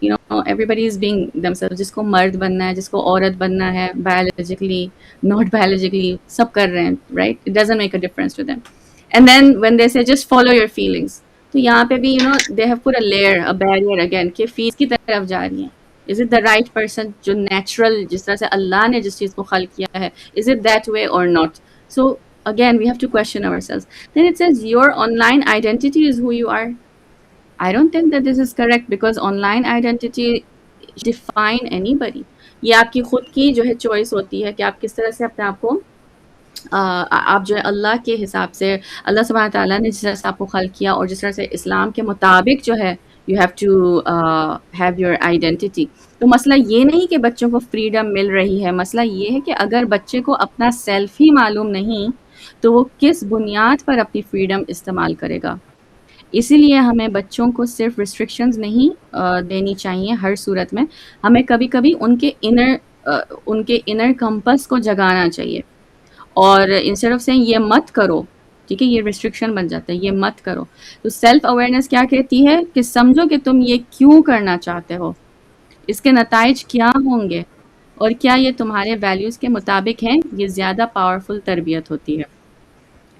everybody is being themselves. جس کو مرد بننا ہے, جس کو عورت بننا ہے, biologically, not biologically, سب کر رہے ہیں, right? It doesn't make a difference to them. And then when they say just follow your feelings, تو یہاں پہ بھی they have put a layer, a barrier again, کہ فیس کی طرف جا رہی ہیں. Is it the right person جو نیچرل, جس طرح سے اللہ نے جس چیز کو خلق کیا ہے, is it that way or not? So again we have to question ourselves. Then it says your online identity is who you are. I don't think that this is correct, because online identity define anybody. یہ آپ کی خود کی جو ہے choice ہوتی ہے کہ آپ کس طرح سے اپنے آپ کو آپ جو ہے اللہ کے حساب سے, اللہ سبحانہ تعالیٰ نے جس طرح سے آپ کو خلق کیا اور جس طرح سے اسلام کے مطابق جو ہے you have to have your identity. تو مسئلہ یہ نہیں کہ بچوں کو فریڈم مل رہی ہے, مسئلہ یہ ہے کہ اگر بچے کو اپنا سیلف ہی معلوم نہیں تو وہ کس بنیاد پر اپنی فریڈم استعمال کرے گا. اسی لیے ہمیں بچوں کو صرف ریسٹرکشنز نہیں دینی چاہیے ہر صورت میں, ہمیں کبھی کبھی ان کے انر کمپس کو جگانا چاہیے. اور انسٹیڈ آف سیئنگ یہ مت کرو, ٹھیک ہے, یہ ریسٹرکشن بن جاتا ہے, یہ مت کرو. تو سیلف اویئرنیس کیا کہتی ہے کہ سمجھو کہ تم یہ کیوں کرنا چاہتے ہو, اس کے نتائج کیا ہوں گے, اور کیا یہ تمہارے ویلیوز کے مطابق ہیں. یہ زیادہ پاورفل تربیت ہوتی ہے.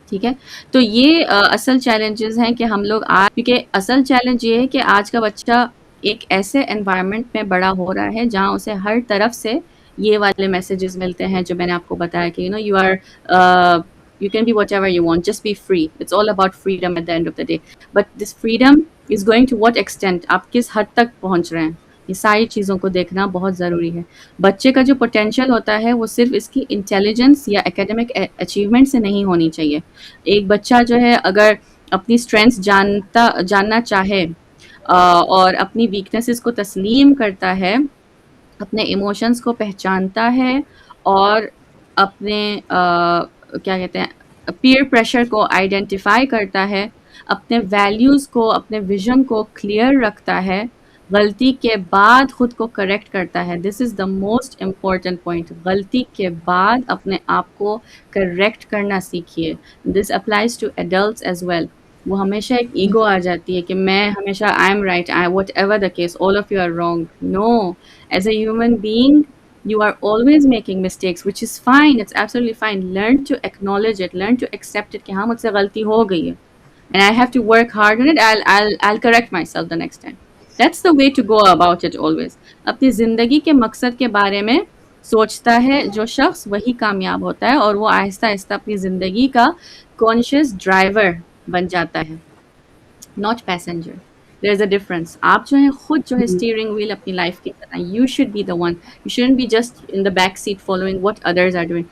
ٹھیک ہے, تو یہ اصل چیلنجز ہیں کہ ہم لوگ آج, کیونکہ اصل چیلنج یہ ہے کہ آج کا بچہ ایک ایسے انوائرمنٹ میں بڑا ہو رہا ہے جہاں اسے ہر طرف سے یہ والے میسیجز ملتے ہیں جو میں نے آپ کو بتایا کہ you can be whatever you want, just be free. It's all about freedom at the end of the day. But this freedom is going to what extent, آپ کس حد تک پہنچ رہے ہیں, یہ ساری چیزوں کو دیکھنا بہت ضروری ہے. بچے کا جو پوٹینشیل ہوتا ہے وہ صرف اس کی انٹیلیجنس یا اکیڈمک اچیومنٹ سے نہیں ہونی چاہیے. ایک بچہ جو ہے اگر اپنی اسٹرینتھس جاننا چاہے اور اپنی ویکنیسز کو تسلیم کرتا ہے, اپنے ایموشنز کو پہچانتا ہے, اور اپنے کیا کہتے ہیں پیئر پریشر کو آئیڈینٹیفائی کرتا ہے, اپنے ویلیوز کو, اپنے ویژن کو کلیئر رکھتا ہے, غلطی کے بعد خود کو کریکٹ کرتا ہے. This is the most important point. غلطی کے بعد اپنے آپ کو کریکٹ کرنا سیکھیے. This applies to adults as well. وہ ہمیشہ ایک ایگو آ جاتی ہے کہ میں ہمیشہ I am right, whatever the case, all of you are wrong. No, as a human being you are always making mistakes, which is fine. It's absolutely fine. Learn to acknowledge it, learn to accept it کہ ہاں مجھ سے غلطی ہو گئی ہے, and I have to work hard on it. I'll correct myself the next time. That's the way to go about it always. اپنی زندگی کے مقصد کے بارے میں سوچتا ہے جو شخص وہی کامیاب ہوتا ہے، اور وہ آہستہ آہستہ اپنی زندگی کا کانشیس ڈرائیور بن جاتا ہے، not passenger. There's a difference. آپ جو ہیں خود جو ہے اسٹیئرنگ ویل اپنی لائف کی طرح. You should be the one. You shouldn't be just in the back seat following what others are doing.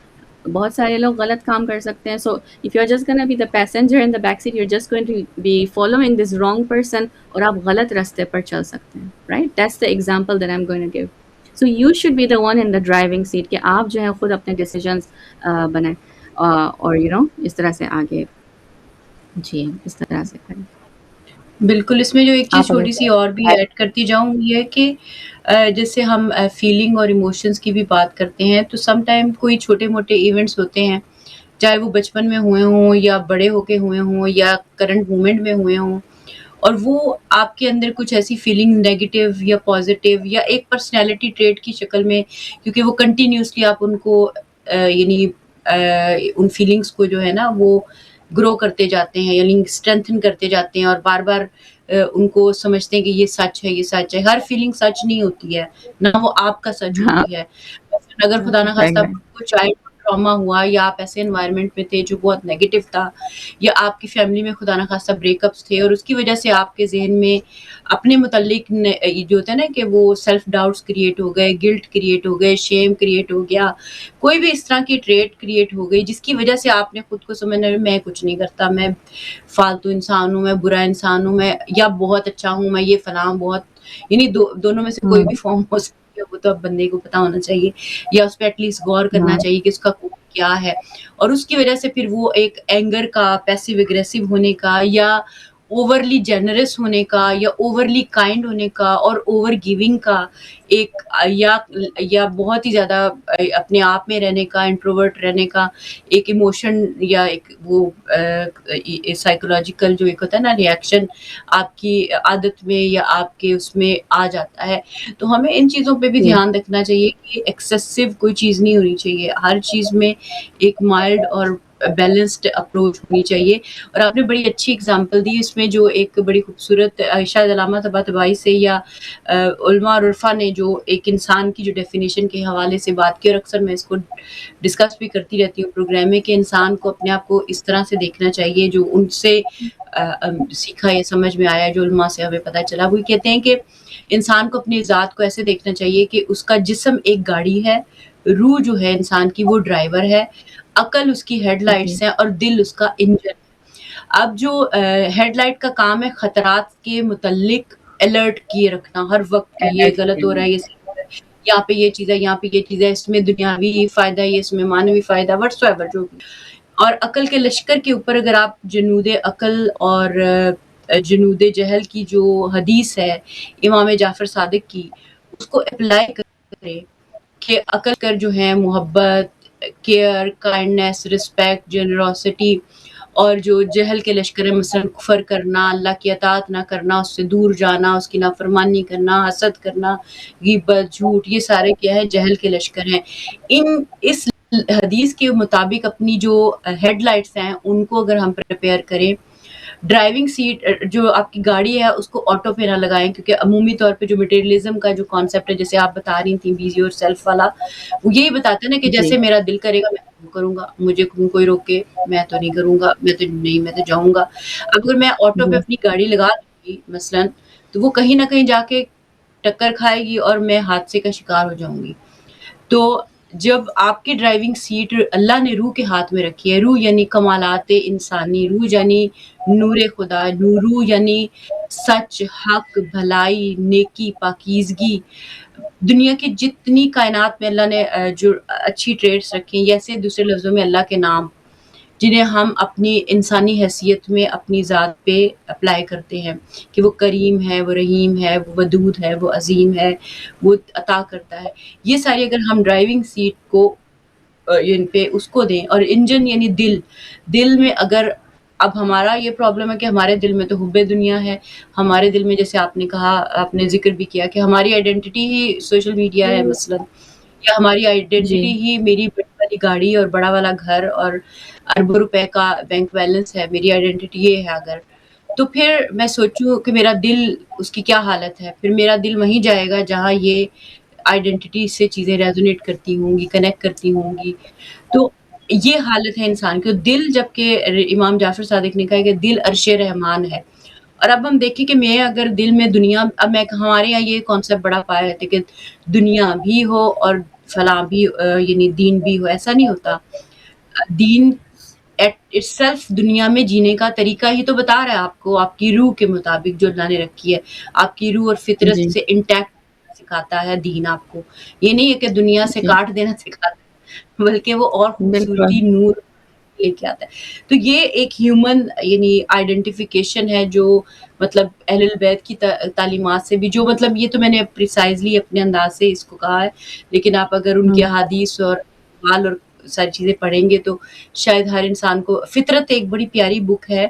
بہت سارے لوگ غلط کام کر سکتے ہیں. So if you're just gonna be the passenger in the back seat, you're just going to be following this wrong person, اور آپ غلط راستے پر چل سکتے ہیں. Right? That's the example that I'm going to give. So you should be the one in the driving seat کہ آپ جو ہے خود اپنے decisions بنائیں اور اس طرح سے آگے جی اس طرح سے کریں. بالکل. اس میں جو ایک چیز آپ اگر چھوٹی سی اور بھی ایڈ کرتی جاؤں یہ ہے کہ جیسے ہم فیلنگ اور ایموشنز کی بھی بات کرتے ہیں تو سم ٹائم کوئی چھوٹے موٹے ایونٹس ہوتے ہیں چاہے وہ بچپن میں ہوئے ہوں یا بڑے ہو کے ہوئے ہوں یا کرنٹ مومنٹ میں ہوئے ہوں اور وہ آپ کے اندر کچھ ایسی فیلنگ نیگیٹو یا پازیٹیو یا ایک پرسنالٹی ٹریٹ کی شکل میں کیونکہ وہ کنٹینیوسلی آپ ان کو یعنی ان فیلنگس کو جو ہے نا وہ گرو کرتے جاتے ہیں یعنی اسٹرینتھن کرتے جاتے ہیں اور بار بار ان کو سمجھتے ہیں کہ یہ سچ ہے یہ سچ ہے. ہر فیلنگ سچ نہیں ہوتی ہے نہ وہ آپ کا سچ ہوتی ہے. اگر خدا نخواستہ کو چائلڈ ٹراما ہوا یا آپ ایسے انوائرمنٹ میں تھے جو بہت نیگیٹو تھا یا آپ کی فیملی میں خدا نخواستہ بریک اپس تھے اور اس کی وجہ سے آپ کے ذہن میں اپنے متعلق جو ہوتا ہے نا کہ وہ سیلف ڈاؤٹس کریٹ ہو گئے, گلٹ کریٹ ہو گئے, شیم کریٹ ہو گیا, کوئی بھی اس طرح کی ٹریٹ کریٹ ہو گئی جس کی وجہ سے آپ نے خود کو سمجھنا میں کچھ نہیں کرتا, میں فالتو انسان ہوں, میں برا انسان ہوں, میں یا بہت اچھا ہوں, میں یہ فلاں بہت یعنی دونوں میں سے کوئی بھی فارم ہو سکتی ہے وہ تو اب بندے کو پتا ہونا چاہیے یا اس پہ ایٹ لیسٹ غور کرنا چاہیے کہ اس کا کیا ہے. اور اس کی وجہ سے پھر وہ ایک اینگر کا, پیسیو اگریسو ہونے کا یا اوورلی جنرس ہونے کا یا اوورلی کائنڈ ہونے کا اور اوور گیونگ کا ایک یا بہت ہی زیادہ اپنے آپ میں رہنے کا, انٹروورٹ رہنے کا ایک ایموشن یا ایک وہ سائیکولوجیکل جو ایک ہوتا ہے نا ریئیکشن آپ کی عادت میں یا آپ کے اس میں آ جاتا ہے. تو ہمیں ان چیزوں پہ بھی دھیان رکھنا چاہیے کہ ایکسیسو کوئی چیز نہیں ہونی چاہیے, ہر چیز میں ایک مائلڈ اور بیلنسڈ اپروچ ہونی چاہیے. اور آپ نے بڑی اچھی اگزامپل دی اس میں جو ایک بڑی خوبصورت شاید علامہ طباطبائی سے یا علماء اور عرفا نے جو ایک انسان کی جو ڈیفینیشن کے حوالے سے بات کی اور اکثر میں اس کو ڈسکس بھی کرتی رہتی ہوں پروگرام میں کہ انسان کو اپنے آپ کو اس طرح سے دیکھنا چاہیے جو ان سے سیکھا یا سمجھ میں آیا, جو علماء سے ہمیں پتہ چلا. وہ کہتے ہیں کہ انسان کو اپنی ذات کو ایسے دیکھنا چاہیے کہ اس کا جسم ایک گاڑی ہے, روح جو ہے انسان کی وہ ڈرائیور ہے, عقل اس کی ہیڈ لائٹس ہیں اور دل اس کا انجن ہے. اب جو ہیڈ لائٹ کا کام ہے خطرات کے متعلق الرٹ کیے رکھنا ہر وقت کہ یہ غلط ہو رہا ہے, یہ صحیح ہو رہا ہے, یہاں پہ یہ چیز ہے, یہاں پہ یہ چیز ہے, اس میں دنیاوی فائدہ ہے, اس میں مانوی فائدہ, وٹس ایور جو بھی. اور عقل کے لشکر کے اوپر اگر آپ جنود عقل اور جنود جہل کی جو حدیث ہے امام جعفر صادق کی اس کو اپلائی کریں کہ عقل کر جو ہے محبت, کیئر, کائنڈنیس, رسپیکٹ, جنروسٹی, اور جو جہل کے لشکر مثلا کفر کرنا, اللہ کی اطاعت نہ کرنا, اس سے دور جانا, اس کی نافرمانی کرنا, حسد کرنا, غیبت, جھوٹ, یہ سارے کیا ہے جہل کے لشکر ہیں. اس حدیث کے مطابق اپنی جو ہیڈ لائٹس ہیں ان کو اگر ہم پریپیئر کریں, ڈرائیونگ سیٹ جو آپ کی گاڑی ہے اس کو آٹو پہ نہ لگائیں کیونکہ عمومی طور پہ جو مٹیریلزم کا جو کانسیپٹ ہے جیسے آپ بتا رہی تھیں بیزی اور سیلف والا, وہ یہی بتاتا ہے نا کہ جیسے میرا دل کرے گا میں کروں گا, مجھے کوئی روکے میں تو نہیں کروں گا, میں تو جاؤں گا. اگر میں آٹو پہ اپنی گاڑی لگا دوں گی مثلاً تو وہ کہیں نہ کہیں جا کے ٹکر کھائے گی اور میں حادثے کا شکار ہو جاؤں گی. تو جب آپ کی ڈرائیونگ سیٹ اللہ نے روح کے ہاتھ میں رکھی ہے, روح یعنی کمالات انسانی, روح یعنی نور خدا, روح یعنی سچ, حق, بھلائی, نیکی, پاکیزگی, دنیا کی جتنی کائنات میں اللہ نے جو اچھی ٹریٹس رکھی ہیں, ایسے دوسرے لفظوں میں اللہ کے نام جنہیں ہم اپنی انسانی حیثیت میں اپنی ذات پہ اپلائی کرتے ہیں کہ وہ کریم ہے, وہ رحیم ہے, وہ ودود ہے, وہ عظیم ہے, وہ عطا کرتا ہے. یہ ساری اگر ہم ڈرائیونگ سیٹ کو ان پہ اس کو دیں, اور انجن یعنی دل میں اگر اب ہمارا یہ پرابلم ہے کہ ہمارے دل میں تو حب دنیا ہے, ہمارے دل میں جیسے آپ نے کہا, آپ نے ذکر بھی کیا کہ ہماری آئیڈینٹی ہی سوشل میڈیا ہے مثلا, یا ہماری آئیڈینٹی ہی میری بڑی والی گاڑی اور بڑا والا گھر اور اربوں روپے کا بینک بیلنس ہے, میری آئیڈینٹی یہ ہے. اگر تو پھر میں سوچوں کہ میرا دل اس کی کیا حالت ہے, پھر میرا دل وہیں جائے گا جہاں یہ آئیڈینٹی سے چیزیں ریزونیٹ کرتی ہوں گی، کنیکٹ کرتی ہوں گی. تو یہ حالت ہے انسان کی. دل، جبکہ امام جعفر صادق نے کہا کہ دل عرش رحمان ہے. اور اب ہم دیکھیں کہ میں اگر دل میں دنیا، اب میں ہمارے یہاں یہ کانسیپٹ بڑا پایا ہے کہ دنیا بھی ہو اور فلاں بھی، یعنی دین بھی ہو. ایسا نہیں ہوتا. دین ایٹ اٹ سیلف دنیا میں جینے کا طریقہ ہی تو بتا رہا ہے آپ کو، آپ کی روح کے مطابق جو اللہ نے رکھی ہے. آپ کی روح اور فطرت جی سے انٹیکٹ سکھاتا ہے دین آپ کو. یہ نہیں ہے کہ دنیا سے جی کاٹ دینا سکھاتا ہے، بلکہ وہ اور بالکل خوبصورتی، نور لے کے آتا ہے. تو یہ ایک ہیومن یعنی آئیڈینٹیفیکیشن ہے جو مطلب اہل البیت کی تعلیمات سے بھی، جو مطلب یہ تو میں نے پریسائزلی اپنے انداز سے اس کو کہا ہے، لیکن آپ اگر ان کی احادیث اور اقوال اور ساری چیزیں پڑھیں گے تو شاید ہر انسان کو. فطرت ایک بڑی پیاری بک ہے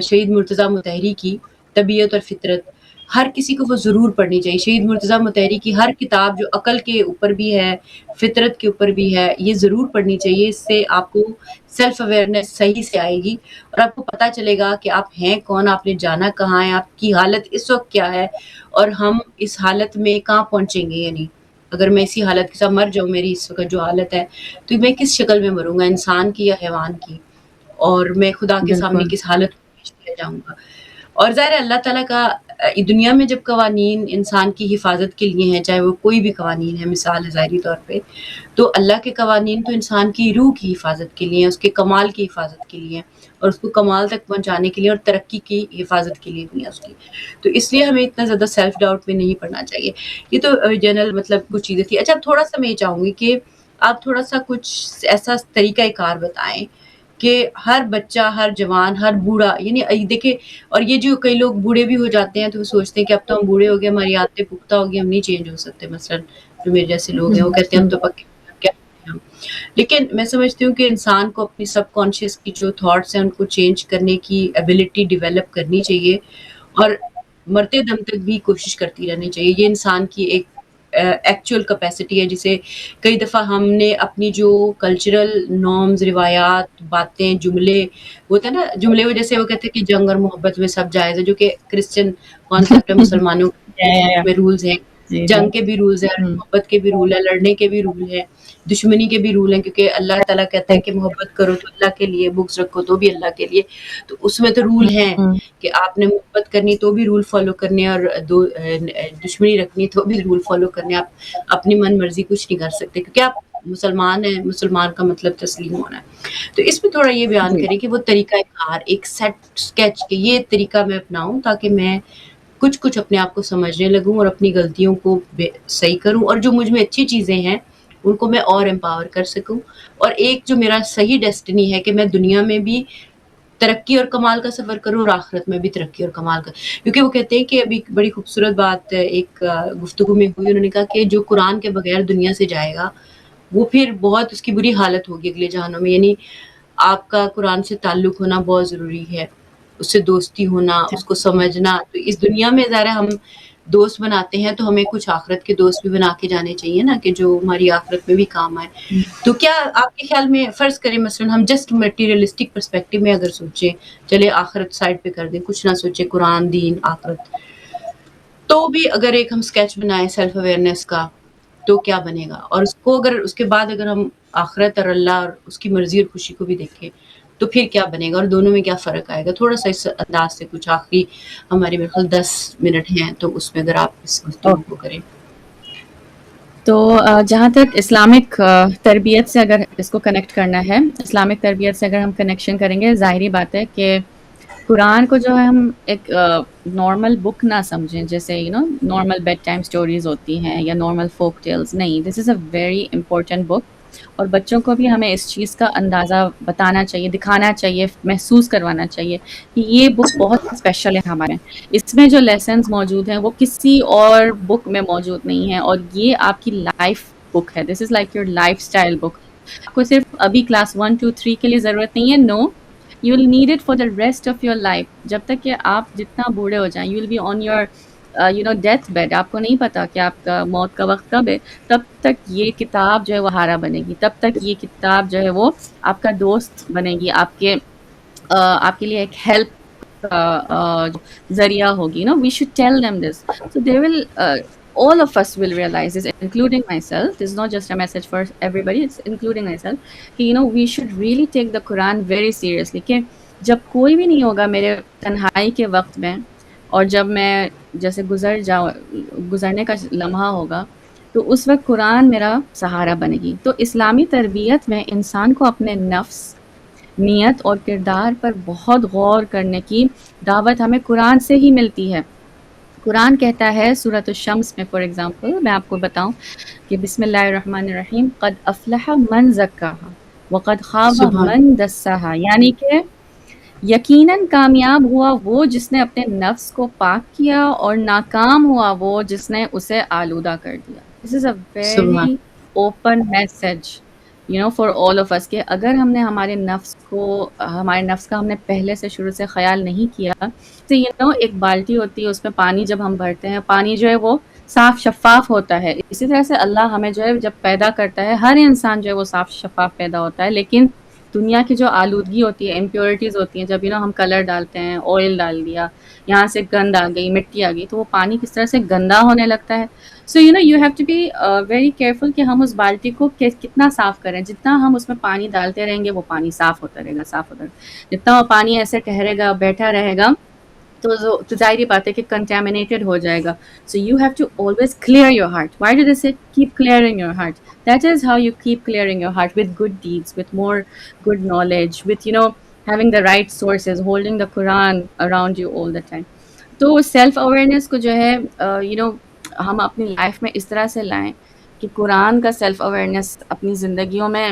شہید مرتضیٰ مطہری کی، طبیعت اور فطرت. ہر کسی کو وہ ضرور پڑھنی چاہیے. شہید مرتضیٰ مطہری کی ہر کتاب جو عقل کے اوپر بھی ہے، فطرت کے اوپر بھی ہے، یہ ضرور پڑھنی چاہیے. اس سے آپ کو سیلف اویئرنیس صحیح سے آئے گی اور آپ کو پتہ چلے گا کہ آپ ہیں کون، آپ نے جانا کہاں ہے، آپ کی حالت اس وقت کیا ہے اور ہم اس حالت میں کہاں پہنچیں گے. یعنی اگر میں اسی حالت کے ساتھ مر جاؤں، میری اس وقت جو حالت ہے، تو میں کس شکل میں مروں گا، انسان کی یا حیوان کی، اور میں خدا کے سامنے بالکل کس حالت میں پیش کیا جاؤں گا. اور ظاہر ہے اللہ تعالیٰ کا دنیا میں جب قوانین انسان کی حفاظت کے لیے ہیں، چاہے وہ کوئی بھی قوانین ہے، مثال ہے ظاہری طور پہ، تو اللہ کے قوانین تو انسان کی روح کی حفاظت کے لیے ہیں، اس کے کمال کی حفاظت کے لیے ہیں، اور اس کو کمال تک پہنچانے کے لیے اور ترقی کی حفاظت کے لیے بھی ہے اس کی. تو اس لیے ہمیں اتنا زیادہ سیلف ڈاؤٹ میں نہیں پڑنا چاہیے. یہ تو جنرل مطلب کچھ چیزیں تھی. اچھا تھوڑا سا میں یہ چاہوں گی کہ آپ تھوڑا سا کچھ ایسا طریقہ کار بتائیں کہ ہر بچہ، ہر جوان، ہر بوڑھا، یعنی دیکھیں، اور یہ جو کئی لوگ بوڑھے بھی ہو جاتے ہیں تو وہ سوچتے ہیں کہ اب تو ہم بوڑھے ہو گئے، ہماری عادتیں پختہ ہو گئی، ہم نہیں چینج ہو سکتے. مثلاً جو میرے جیسے لوگ ہیں وہ کہتے ہیں ہم تو پکے کیا کریں ہم. لیکن میں سمجھتی ہوں کہ انسان کو اپنی سب کانشیس کی جو تھاٹس ہیں ان کو چینج کرنے کی ایبلٹی ڈیولپ کرنی چاہیے، اور مرتے دم تک بھی کوشش کرتی رہنی چاہیے. یہ انسان کی ایک ایکچوئل کیپیسٹی ہے، جسے کئی دفعہ ہم نے اپنی جو کلچرل نارمز، روایات، باتیں، جملے، وہ تھا نا جملے، وہ جیسے وہ کہتے ہیں کہ جنگ اور محبت میں سب جائز ہے، جو کہ کرسچن کانسیپٹ ہے مسلمانوں میں رولز ہیں. جی جی جنگ کے بھی رولز ہیں، محبت کے بھی رول ہیں، لڑنے کے بھی رول ہیں، دشمنی کے بھی رول ہیں، کیونکہ اللہ تعالیٰ کہتا ہے کہ محبت کرو تو اللہ کے لیے، بغض رکھو تو بھی اللہ کے لیے. تو اس میں تو رول ہیں کہ آپ نے محبت کرنی تو بھی رول فالو کرنے، اور دشمنی رکھنی تو بھی رول فالو کرنے. آپ اپنی من مرضی کچھ نہیں کر سکتے، کیونکہ آپ مسلمان ہیں. مسلمان کا مطلب تسلیم ہونا ہے. تو اس میں تھوڑا یہ بیان جی کریں کہ وہ طریقہ کار، ایک سیٹ اسکیچ کے یہ طریقہ میں اپناؤں تاکہ میں کچھ اپنے آپ کو سمجھنے لگوں اور اپنی غلطیوں کو صحیح کروں، اور جو مجھ میں اچھی چیزیں ہیں ان کو میں اور امپاور کر سکوں. اور ایک جو میرا صحیح ڈیسٹنی ہے کہ میں دنیا میں بھی ترقی اور کمال کا سفر کروں اور آخرت میں بھی ترقی اور کمال کا. کیونکہ وہ کہتے ہیں کہ ابھی بڑی خوبصورت بات ایک گفتگو میں ہوئی، انہوں نے کہا کہ جو قرآن کے بغیر دنیا سے جائے گا وہ پھر بہت اس کی بری حالت ہوگی اگلے جہانوں میں. یعنی آپ کا قرآن سے تعلق ہونا بہت ضروری ہے، اس سے دوستی ہونا، اس کو سمجھنا. تو اس دنیا میں ذرا ہم دوست بناتے ہیں تو ہمیں کچھ آخرت کے دوست بھی بنا کے جانے چاہیے نا، کہ جو ہماری آخرت میں بھی کام آئے. تو کیا آپ کے خیال میں، فرض کریں مثلا ہم جسٹ میٹیریلسٹک پرسپیکٹو میں اگر سوچیں، چلے آخرت سائڈ پہ کر دیں، کچھ نہ سوچیں، قرآن، دین، آخرت، تو بھی اگر ایک ہم اسکیچ بنائیں سیلف اویئرنیس کا تو کیا بنے گا؟ اور اس کو اگر اس کے بعد اگر ہم آخرت اور اللہ اور اس کی مرضی اور خوشی کو بھی دیکھیں تو پھر کیا بنے گا، اور دونوں میں کیا فرق آئے گا؟ تھوڑا سا اس انداز سے کچھ آخری ہمارے میرے خیال 10 منٹ ہیں تو اس میں اگر آپ اس گفتگو کو کریں. تو جہاں تک اسلامک تربیت سے اگر اس کو کنیکٹ کرنا ہے، اسلامک تربیت سے اگر ہم کنیکشن کریں گے، ظاہری بات ہے کہ قرآن کو جو ہے ہم ایک نارمل بک نہ سمجھیں، جیسے نارمل بیڈ ٹائم سٹوریز ہوتی ہیں یا نارمل فوک ٹیلز. نہیں، دس از اے ویری امپورٹنٹ بک، اور بچوں کو بھی ہمیں اس چیز کا اندازہ بتانا چاہیے، دکھانا چاہیے، محسوس کروانا چاہیے کہ یہ بک بہت اسپیشل ہے ہمارے. اس میں جو لیسنز موجود ہیں وہ کسی اور بک میں موجود نہیں ہیں، اور یہ آپ کی لائف بک ہے. This is like your lifestyle book. آپ کو صرف ابھی کلاس 1 2 3 کے لیے ضرورت نہیں ہے. نو، you will need it for the rest of your life. جب تک کہ آپ جتنا بوڑھے ہو جائیں، you will be on your death bed. آپ کو نہیں پتا کہ آپ کا موت کا وقت کب ہے، تب تک یہ کتاب جو ہے وہ ہارا بنے گی. تب تک یہ کتاب جو ہے وہ آپ کا دوست بنے گی، آپ کے لیے ایک ہیلپ ذریعہ ہوگی. we should tell them this, so they will all of us will realize this, including myself. This is not just a message for everybody, it's including myself, کہ we should really take the Quran very seriously. کہ جب کوئی بھی نہیں ہوگا میرے تنہائی کے وقت میں، اور جب میں جیسے گزرنے کا لمحہ ہوگا، تو اس وقت قرآن میرا سہارا بنے گی. تو اسلامی تربیت میں انسان کو اپنے نفس، نیت اور کردار پر بہت غور کرنے کی دعوت ہمیں قرآن سے ہی ملتی ہے. قرآن کہتا ہے سورۃ الشمس میں، فار ایگزامپل میں آپ کو بتاؤں کہ بسم اللہ الرحمن الرحیم، قد افلح من زکاہا وقد خاب سبحان من دساہا، یعنی کہ یقیناً کامیاب ہوا وہ جس نے اپنے نفس کو پاک کیا، اور ناکام ہوا وہ جس نے اسے آلودہ کر دیا. دس از اے سبحان very open message for all of us, کہ اگر ہم نے ہمارے نفس کا ہم نے پہلے سے شروع سے خیال نہیں کیا، تو ایک بالٹی ہوتی ہے، اس میں پانی جب ہم بھرتے ہیں، پانی جو ہے وہ صاف شفاف ہوتا ہے. اسی طرح سے اللہ ہمیں جو ہے جب پیدا کرتا ہے، ہر انسان جو ہے وہ صاف شفاف پیدا ہوتا ہے، لیکن دنیا کی جو آلودگی ہوتی ہے، امپیورٹیز ہوتی ہیں، جب ہم کلر ڈالتے ہیں، آئل ڈال دیا، یہاں سے گند آ گئی، مٹی آ گئی، تو وہ پانی کس طرح سے گندا ہونے لگتا ہے. So you have to be very careful کہ ہم اس بالٹی کو کتنا صاف کریں. جتنا ہم اس میں پانی ڈالتے رہیں گے، وہ پانی صاف ہوتا رہے گا، صاف ہوتا رہے گا. جتنا وہ پانی ایسے ٹھہرے گا، بیٹھا رہے گا، تو ظاہری بات ہے کہ کنٹامینیٹڈ ہو جائے گا. So you have to always clear your heart. Why do they say keep clearing your heart? That is how you keep clearing your heart, with good deeds, with more good knowledge, with having the right sources, holding the Quran around you all the time. تو self awareness کو جو ہے ہم اپنی life میں اس طرح سے لائیں کہ قرآن کا سیلف اویئرنیس اپنی زندگیوں میں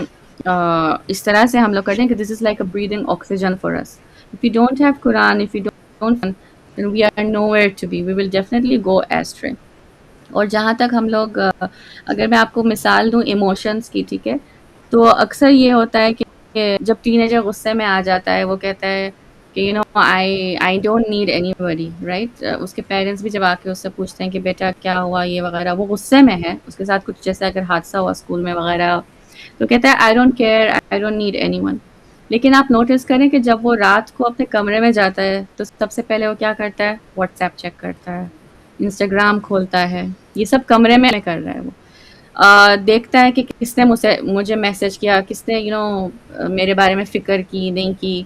اس طرح سے ہم لوگ کرتے ہیں کہ this is like a breathing oxygen for us. If you don't have Quran, if you don't, then we are nowhere to be. We will definitely go astray. اور جہاں تک ہم لوگ اگر میں آپ کو مثال دوں ایموشنس کی، ٹھیک ہے، تو اکثر یہ ہوتا ہے کہ جب ٹین ایجر غصے میں آ جاتا ہے، وہ کہتا ہے کہ I don't need anybody, right؟ اس کے پیرنٹس بھی جب آ کے اس سے پوچھتے ہیں کہ بیٹا کیا ہوا یہ وغیرہ، وہ غصے میں ہے، اس کے ساتھ کچھ جیسے اگر حادثہ ہوا اسکول میں وغیرہ، تو کہتا ہے I don't care, I don't need anyone. لیکن آپ نوٹس کریں کہ جب وہ رات کو اپنے کمرے میں جاتا ہے تو سب سے پہلے وہ کیا کرتا ہے؟ واٹس ایپ چیک کرتا ہے، انسٹاگرام کھولتا ہے، یہ سب کمرے میں کر رہا ہے. وہ دیکھتا ہے کہ کس نے مجھے میسج کیا، کس نے میرے بارے میں فکر کی نہیں کی.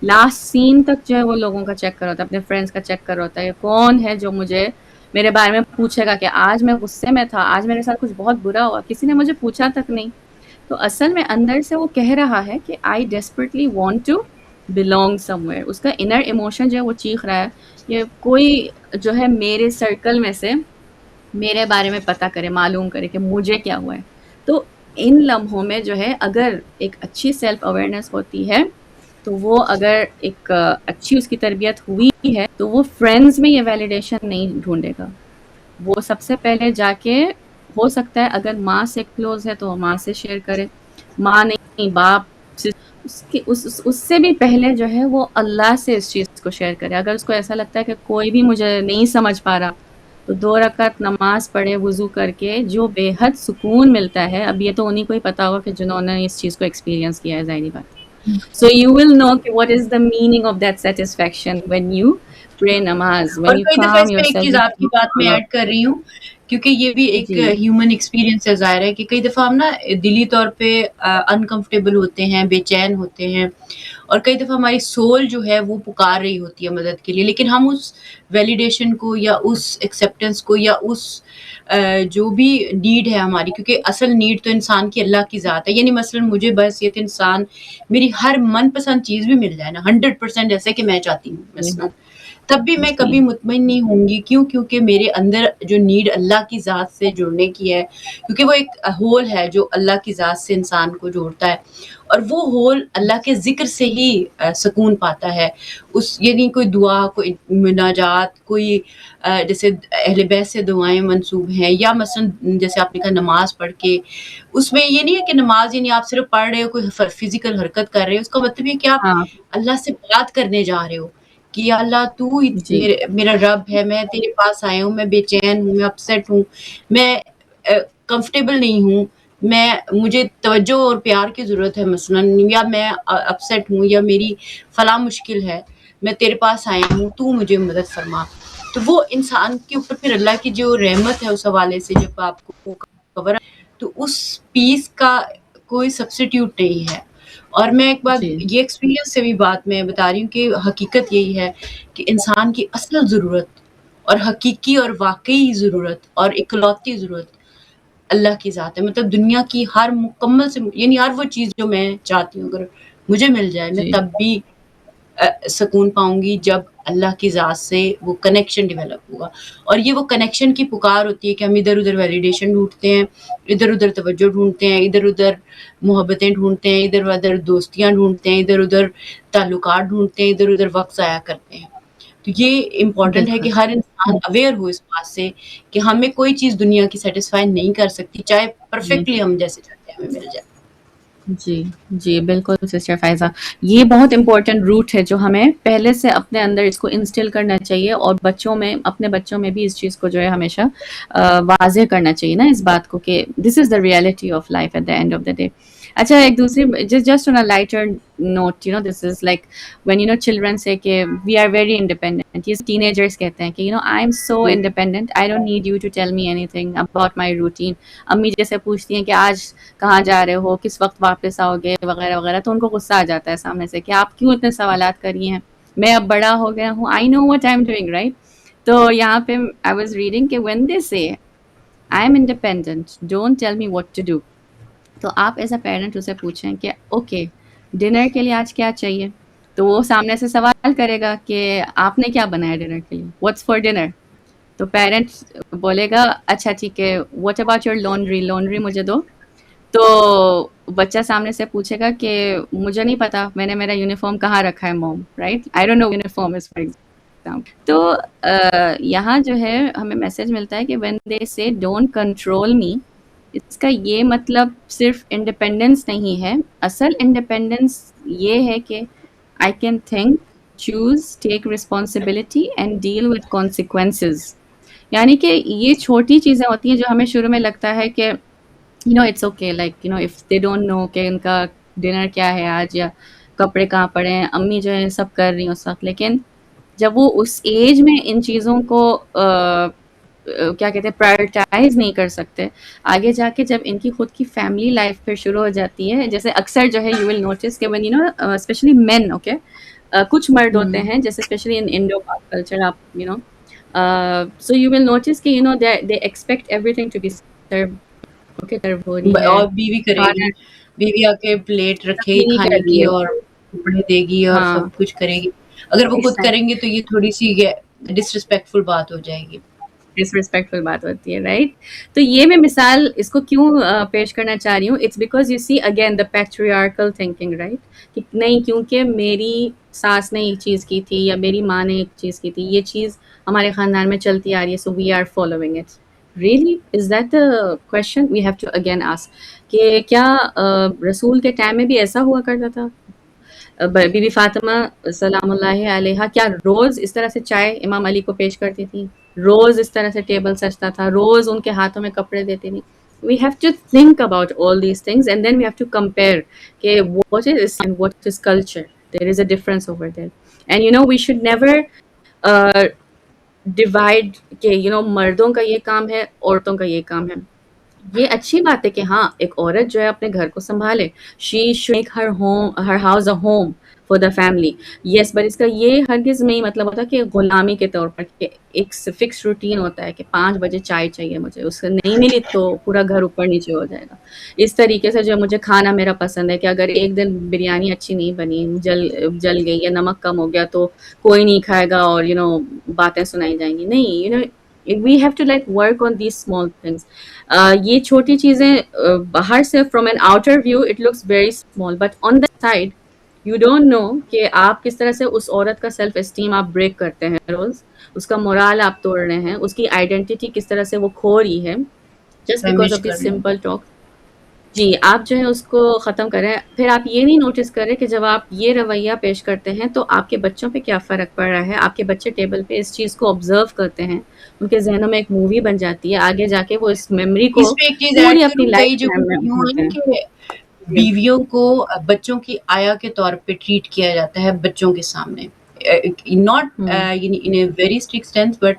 لاسٹ سین تک جو ہے وہ لوگوں کا چیک کر رہا ہوتا ہے، اپنے فرینڈس کا چیک کر رہا ہوتا ہے، کون ہے جو مجھے میرے بارے میں پوچھے گا کہ آج میں غصے میں تھا، آج میرے ساتھ کچھ بہت برا ہوا، کسی نے مجھے پوچھا تک نہیں. تو اصل میں اندر سے وہ کہہ رہا ہے کہ I desperately want to belong somewhere. اس کا انر ایموشن جو ہے وہ چیخ رہا ہے کہ کوئی جو ہے میرے سرکل میں سے میرے بارے میں پتہ کرے، معلوم کرے کہ مجھے کیا ہوا ہے. تو ان لمحوں میں جو ہے اگر ایک اچھی سیلف اویئرنیس ہوتی ہے، تو وہ اگر ایک اچھی اس کی تربیت ہوئی ہے، تو وہ فرینڈز میں یہ ویلیڈیشن نہیں ڈھونڈے گا. وہ سب سے پہلے جا کے، ہو سکتا ہے اگر ماں سے کلوز ہے تو ماں سے شیئر کرے، ماں نہیں باپ سے، اس سے بھی پہلے جو ہے وہ اللہ سے اس چیز کو شیئر کرے. اگر اس کو ایسا لگتا ہے کہ کوئی بھی مجھے نہیں سمجھ پا رہا، تو 2 رکعت نماز پڑھے وضو کر کے، جو بے حد سکون ملتا ہے. اب یہ تو انہیں کو ہی پتا ہوگا کہ جنہوں نے اس چیز کو ایکسپیرینس کیا ہے، ظاہری بات. So you will know what is the meaning of that satisfaction when you pray namaz, when اور you کئی دفعہ calm اس میں ایک yourself. چیز آپ کی بات میں ایڈ کر رہی ہوں، کیونکہ یہ بھی ایک ہیومن ایکسپیرینس ہے. ظاہر ہے کہ کئی دفعہ ہم نا دلی طور پہ انکمفرٹیبل ہوتے ہیں، بے چین ہوتے ہیں، اور کئی دفعہ ہماری سول جو ہے وہ پکار رہی ہوتی ہے مدد کے لیے، لیکن ہم اس ویلیڈیشن کو یا اس ایکسیپٹنس کو یا اس جو بھی نیڈ ہے ہماری، کیونکہ اصل نیڈ تو انسان کی اللہ کی ذات ہے. یعنی مثلا مجھے بس یہ انسان میری ہر من پسند چیز بھی مل جائے نا 100% جیسے کہ میں چاہتی ہوں مثلا، تب بھی میں کبھی مطمئن نہیں ہوں گی. کیونکہ میرے اندر جو نیڈ اللہ کی ذات سے جڑنے کی ہے، کیونکہ وہ ایک ہول ہے جو اللہ کی ذات سے انسان کو جوڑتا ہے، اور وہ ہول اللہ کے ذکر سے ہی سکون پاتا ہے. یعنی کوئی دعا، کوئی مناجات، کوئی جیسے اہل بیت سے دعائیں منسوب ہیں، یا مثلا جیسے آپ نے کہا نماز پڑھ کے، اس میں یہ نہیں ہے کہ نماز یعنی آپ صرف پڑھ رہے ہو، کوئی فزیکل حرکت کر رہے ہو. اس کا مطلب یہ کہ آپ اللہ سے بات کرنے جا رہے ہو کہ یا اللہ تو میرا رب ہے، میں تیرے پاس آیا ہوں، میں بے چین ہوں، میں اپسیٹ ہوں، میں کمفرٹیبل نہیں ہوں، مجھے توجہ اور پیار کی ضرورت ہے مثلا، یا میں اپسیٹ ہوں، یا میری فلاں مشکل ہے، میں تیرے پاس آیا ہوں، تو مجھے مدد فرما. تو وہ انسان کے اوپر پھر اللہ کی جو رحمت ہے اس حوالے سے جب آپ کو کور، تو اس پیس کا کوئی سبسٹیوٹ نہیں ہے. اور میں ایک بات جی یہ ایکسپیرینس سے بھی بات میں بتا رہی ہوں کہ حقیقت یہی ہے کہ انسان کی اصل ضرورت اور حقیقی اور واقعی ضرورت اور اکلوتی ضرورت اللہ کی ذات ہے. مطلب دنیا کی ہر مکمل سے یعنی ہر وہ چیز جو میں چاہتی ہوں اگر مجھے مل جائے میں جی تب بھی سکون پاؤں گی جب اللہ کی ذات سے وہ کنیکشن ڈیولپ ہوگا. اور یہ وہ کنیکشن کی پکار ہوتی ہے کہ ہم ادھر ادھر ویلیڈیشن ڈھونڈتے ہیں، ادھر ادھر توجہ ڈھونڈتے ہیں، ادھر ادھر محبتیں ڈھونڈتے ہیں، ادھر ادھر دوستیاں ڈھونڈتے ہیں، ادھر ادھر تعلقات ڈھونڈتے ہیں، ادھر ادھر وقت ضائع کرتے ہیں. تو یہ امپورٹنٹ ہے بالکل کہ ہر انسان اویئر ہو اس بات سے کہ ہمیں کوئی چیز دنیا کی سیٹسفائی نہیں کر سکتی، چاہے جی پرفیکٹلی ہم جیسے چاہتے ہیں ہمیں مل جائے. جی جی بالکل سسٹر فائزہ، یہ بہت امپورٹنٹ روٹ ہے جو ہمیں پہلے سے اپنے اندر اس کو انسٹل کرنا چاہیے، اور بچوں میں اپنے بچوں میں بھی اس چیز کو جو ہے ہمیشہ واضح کرنا چاہیے نا اس بات کو کہ this is the reality of life at the end of the day. اچھا ایک دوسری just on a lighter note, you know this is like when you know children say کہ وی آر ویری انڈیپینڈنٹ، یہ teenagers کہتے ہیں کہ you know I am so independent, I don't need you to tell me anything about my routine. امی جیسے پوچھتی ہیں کہ آج کہاں جا رہے ہو، کس وقت واپس آؤ گے وغیرہ وغیرہ، تو ان کو غصہ آ جاتا ہے سامنے سے کہ آپ کیوں اتنے سوالات کر رہی ہیں، میں اب بڑا ہو گیا ہوں، I know what I am doing right. تو یہاں پہ آئی واز ریڈنگ کہ when they say I am independent don't tell me what to do, تو آپ ایز اے پیرنٹ اسے پوچھیں کہ اوکے ڈنر کے لیے آج کیا چاہیے، تو وہ سامنے سے سوال کرے گا کہ آپ نے کیا بنایا ڈنر کے لیے، واٹس فار ڈنر. تو پیرنٹ بولے گا اچھا ٹھیک ہے what about your laundry, laundry مجھے دو. تو بچہ سامنے سے پوچھے گا کہ مجھے نہیں پتا میں نے میرا یونیفارم کہاں رکھا ہے mom, right I don't know uniform is for example. تو یہاں جو ہے ہمیں میسج ملتا ہے کہ وین دے سے ڈونٹ کنٹرول می، اس کا یہ مطلب صرف انڈیپینڈنس نہیں ہے. اصل انڈیپینڈنس یہ ہے کہ I can think, choose, take responsibility and deal with consequences. یعنی کہ یہ چھوٹی چیزیں ہوتی ہیں جو ہمیں شروع میں لگتا ہے کہ you know it's okay like you know if they don't know کہ ان کا ڈنر کیا ہے آج یا کپڑے کہاں پڑے ہیں، امی جو ہے سب کر رہی ہیں اس وقت، لیکن جب وہ اس ایج میں ان چیزوں کو کیا کہتے ہیں پرائرٹائز نہیں کر سکتے، آگے جا کے جب ان کی خود کی فیملی لائف پھر شروع ہو جاتی ہے، جیسے اکثر جو ہے یو ول نوٹس کہ when you know especially man okay کچھ مرد ہوتے ہیں جیسے اسپیشلی ان انڈو کلچر آپ you know so you will notice کہ you know they expect everything to be served. Okay serve ہو رہی ہے، اور بیوی کرے گی، کھانا بیوی آ کے پلیٹ رکھے گی نہیں کر کھانے رہی کی ہے، اور کپڑے دے گی اور ہاں سب کچھ کرے گی. اگر وہ خود کریں گے تو یہ تھوڑی سی ڈسرسپیکٹفل بات ہو جائے گی. ڈس ریسپیکٹفل بات ہوتی ہے رائٹ. تو یہ میں مثال اس کو کیوں پیش کرنا چاہ رہی ہوں، it's because you see again the patriarchal thinking right, کہ نہیں کیونکہ میری ساس نے ایک چیز کی تھی یا میری ماں نے ایک چیز کی تھی، یہ چیز ہمارے خاندان میں چلتی آ رہی ہے، so we are following it. Really is that the question we have to again ask کہ کیا رسول کے ٹائم میں بھی ایسا ہوا کرتا تھا؟ بی بی فاطمہ سلام اللہ علیہا کیا روز اس طرح سے چائے امام علی کو پیش کرتی تھی، روز اس طرح سے ٹیبل سجتا تھا، روز ان کے ہاتھوں میں کپڑے دیتی تھی؟ We have to think about all these things and then we have to compare کہ what is Islam, what is culture. There is a difference over there. And you know we should never divide کہ you know مردوں کا یہ کام ہے عورتوں کا یہ کام ہے. یہ اچھی بات ہے کہ ہاں ایک عورت جو ہے اپنے گھر کو سنبھالے، she should make her house a home for the family, yes, but اس کا یہ ہرگز نہیں مطلب ہوتا کہ غلامی کے طور پر کہ ایک فکس روٹین ہوتا ہے کہ 5 بجے چائے چاہیے مجھے، اس سے نہیں ملی تو پورا گھر اوپر نیچے ہو جائے گا. اس طریقے سے جو مجھے کھانا میرا پسند ہے کہ اگر ایک دن بریانی اچھی نہیں بنی، جل گئی یا نمک کم ہو گیا تو کوئی نہیں کھائے گا اور یو نو باتیں سنائی جائیں گی. نہیں، you know we have to like work on these small things. یہ چھوٹی چیزیں باہر سے from an outer view it looks very small but on the side you don't know کہ آپ کس طرح سے اس عورت کا سیلف اسٹیم آپ بریک کرتے ہیں، روز اس کا مورال آپ توڑ رہے ہیں، اس کی آئیڈینٹی کس طرح سے وہ کھو رہی ہے just because ڈیمیج of کر this رہے ہیں. simple talk. جی آپ جو ہے اس کو ختم کریں. پھر آپ یہ نہیں نوٹس کریں کہ جب آپ یہ رویہ پیش کرتے ہیں تو آپ کے بچوں پہ کیا فرق پڑ رہا ہے. آپ کے بچے ٹیبل پہ اس چیز کو آبزرو کرتے ہیں، ان کے ذہنوں میں ایک مووی بن جاتی ہے، آگے جا کے وہ اس میموری کو اس پہ ایک چیز پوری ایڈ اپنی کروں، کئی لائف جگہوں ٹائم میں پہ یوں ہوتے ہے ہیں. کہ جی بیویوں کو بچوں کی آیا کے طور پہ ٹریٹ کیا جاتا ہے بچوں کے سامنے. Not in a very strict sense, but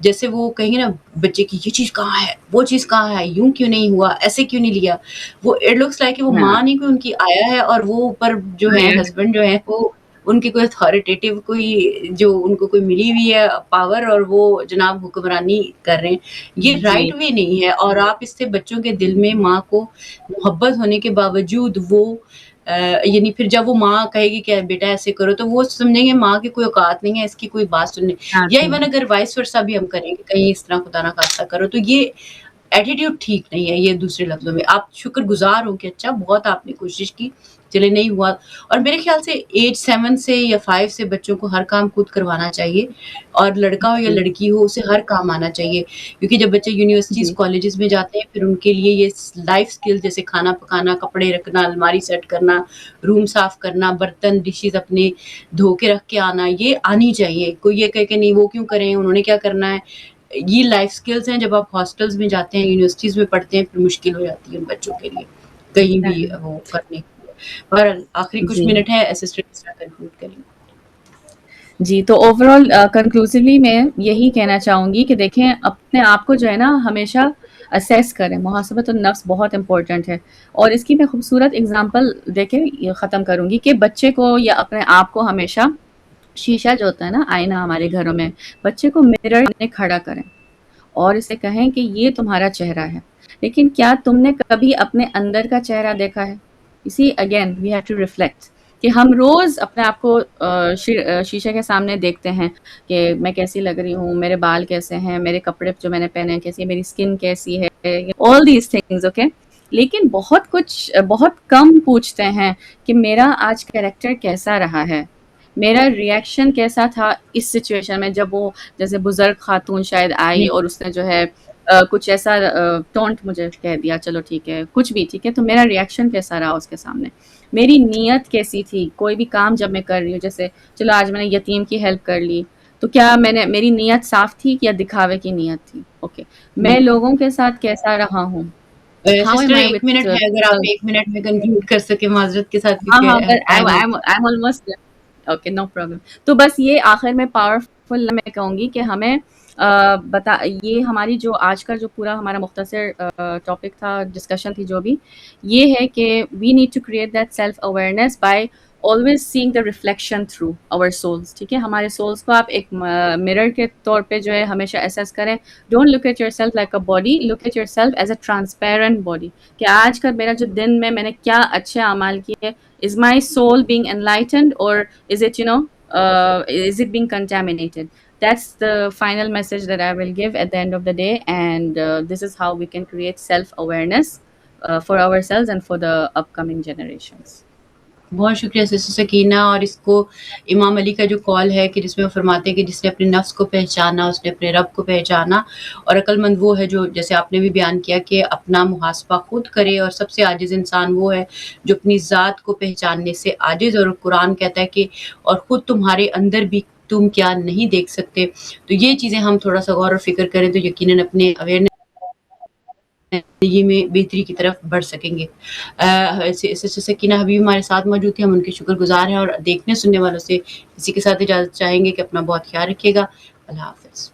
جیسے وہ کہیں گے نا بچے کی یہ چیز کہاں ہے، وہ چیز کہاں ہے، یوں کیوں نہیں ہوا، ایسے کیوں نہیں لیا، وہ اٹ لکس لائک کہ وہ ہاں ماں نہیں کوئی ان کی آیا ہے، اور وہ اوپر جو ہے ہسبینڈ جو ہے وہ ان کی کوئی اتھارٹیٹیو کوئی جو ان کو کوئی ملی ہوئی ہے پاور، اور وہ جناب حکمرانی کر رہے ہیں. یہ جی رائٹ وے نہیں ہے. اور آپ اس سے بچوں کے دل میں ماں کو محبت ہونے کے باوجود وہ یعنی پھر جب وہ ماں کہے گی کہ بیٹا ایسے کرو تو وہ سمجھیں گے ماں کی کوئی اوقات نہیں ہے اس کی کوئی بات سننے. یا ایون اگر وائس ورسا بھی ہم کریں کہ کہیں اس طرح خدا نہ خواستہ کرو تو یہ ایٹیٹیوڈ ٹھیک نہیں ہے. یہ دوسرے لفظوں میں آپ شکر گزار ہو کہ اچھا بہت آپ نے کوشش کی، چلے نہیں ہوا. اور میرے خیال سے ایج 7 سے یا 5 سے بچوں کو ہر کام خود کروانا چاہیے، اور لڑکا ہو یا جی لڑکی ہو اسے ہر کام آنا چاہیے. کیونکہ جب بچے یونیورسٹیز جی کالجز میں جاتے ہیں پھر ان کے لیے یہ لائف سکل جیسے کھانا پکانا، کپڑے رکھنا، الماری سیٹ کرنا، روم صاف کرنا، برتن ڈشز اپنے دھو کے رکھ کے آنا، یہ آنی چاہیے. کوئی یہ کہے کہ نہیں وہ کیوں کریں، انہوں نے کیا کرنا ہے. یہ لائف سکلز ہیں، جب آپ ہاسٹلز میں جاتے ہیں، یونیورسٹیز میں پڑھتے ہیں، پھر مشکل ہو جاتی ہے ان بچوں کے لیے کہیں بھی وہ کرنے کے لیے. اور آخری کچھ جی منٹ ہے اسسٹنٹ کنکلوڈ کریں. جی تو اوور آل کنکلوسیولی میں یہی کہنا چاہوں گی کہ دیکھیں اپنے آپ کو جو ہے نا ہمیشہ اسیس کریں. محاسبۃ النفس بہت امپورٹنٹ ہے. اور اس کی میں خوبصورت اگزامپل دے کے یہ ختم کروں گی کہ بچے کو یا اپنے آپ کو ہمیشہ شیشہ جو ہوتا ہے نا آئینہ ہمارے گھروں میں، بچے کو مرر میں کھڑا کریں اور اسے کہیں کہ یہ تمہارا چہرہ ہے. لیکن کیا تم نے کبھی اپنے اندر کا چہرہ دیکھا ہے؟ اسی again we have to reflect کہ ہم روز اپنے آپ کو شیشے کے سامنے دیکھتے ہیں کہ میں کیسی لگ رہی ہوں، میرے بال کیسے ہیں، میرے کپڑے جو میں نے پہنے ہیں کیسی ہے، میری اسکن کیسی ہے، آل دیز تھنگز اوکے. لیکن بہت کم پوچھتے ہیں کہ میرا آج کیریکٹر کیسا رہا ہے، میرا ریئیکشن کیسا تھا اس سچویشن میں جب وہ جیسے بزرگ خاتون شاید آئی اور اس نے جو ہے کچھ ایسا ٹونٹ مجھے کہہ دیا، چلو ٹھیک ہے کچھ بھی ٹھیک ہے، تو میرا ریئیکشن کیسا رہا اس کے سامنے، میری نیت کیسی تھی. کوئی بھی کام جب میں کر رہی ہوں، جیسے چلو آج میں نے یتیم کی ہیلپ کر لی، تو کیا میری نیت صاف تھی یا دکھاوے کی نیت تھی. اوکے میں بالکل. لوگوں کے ساتھ کیسا رہا ہوں، how sister am I 1 minute ہے، اگر آپ وتھ. 1 منٹ میں کنکلوڈ کر سکیں معذرت کے ساتھ ہاں ہاں کیونکہ ٹائم ہو. Almost okay no problem. تو بس یہ آخر میں پاورفل میں کہوں گی کہ ہمیں یہ ہماری جو آج کا جو پورا ہمارا مختصر ٹاپک تھا، ڈسکشن تھی جو بھی، یہ ہے کہ we need to create that self awareness by always saying the reflection through our souls. ٹھیک ہے، ہمارے سولس کو آپ ایک مرر کے طور پہ جو ہے ہمیشہ ایسیس کریں. Don't look at yourself like a body, look at yourself as a transparent body. کہ آج کا میرا جو دن میں نے کیا اچھے اعمال کیے، is my soul being enlightened or is it is it being contaminated. That's the final message that I will give at the end of the day, and this is how we can create self awareness for ourselves and for the upcoming generations. بہت شکریہ sister Sakina. اور اس کو امام علی کا جو کال ہے کہ جس میں وہ فرماتے ہیں کہ جس نے اپنے نفس کو پہچانا اس نے اپنے رب کو پہچانا. اور عقل مند وہ ہے جو جیسے آپ نے بھی بیان کیا کہ اپنا محاسبہ خود کرے. اور سب سے عاجز انسان وہ ہے جو اپنی ذات کو پہچاننے سے عاجز. اور قرآن کہتا ہے کہ اور خود تمہارے اندر بھی تم کیا نہیں دیکھ سکتے. تو یہ چیزیں ہم تھوڑا سا غور و فکر کریں تو یقیناً اپنے اویئرنیس زندگی میں بہتری کی طرف بڑھ سکیں گے. سسٹر سکینہ حبیب ہمارے ساتھ موجود تھے، ہم ان کے شکر گزار ہیں. اور دیکھنے سننے والوں سے کسی کے ساتھ اجازت چاہیں گے کہ اپنا بہت خیال رکھیے گا. اللہ حافظ.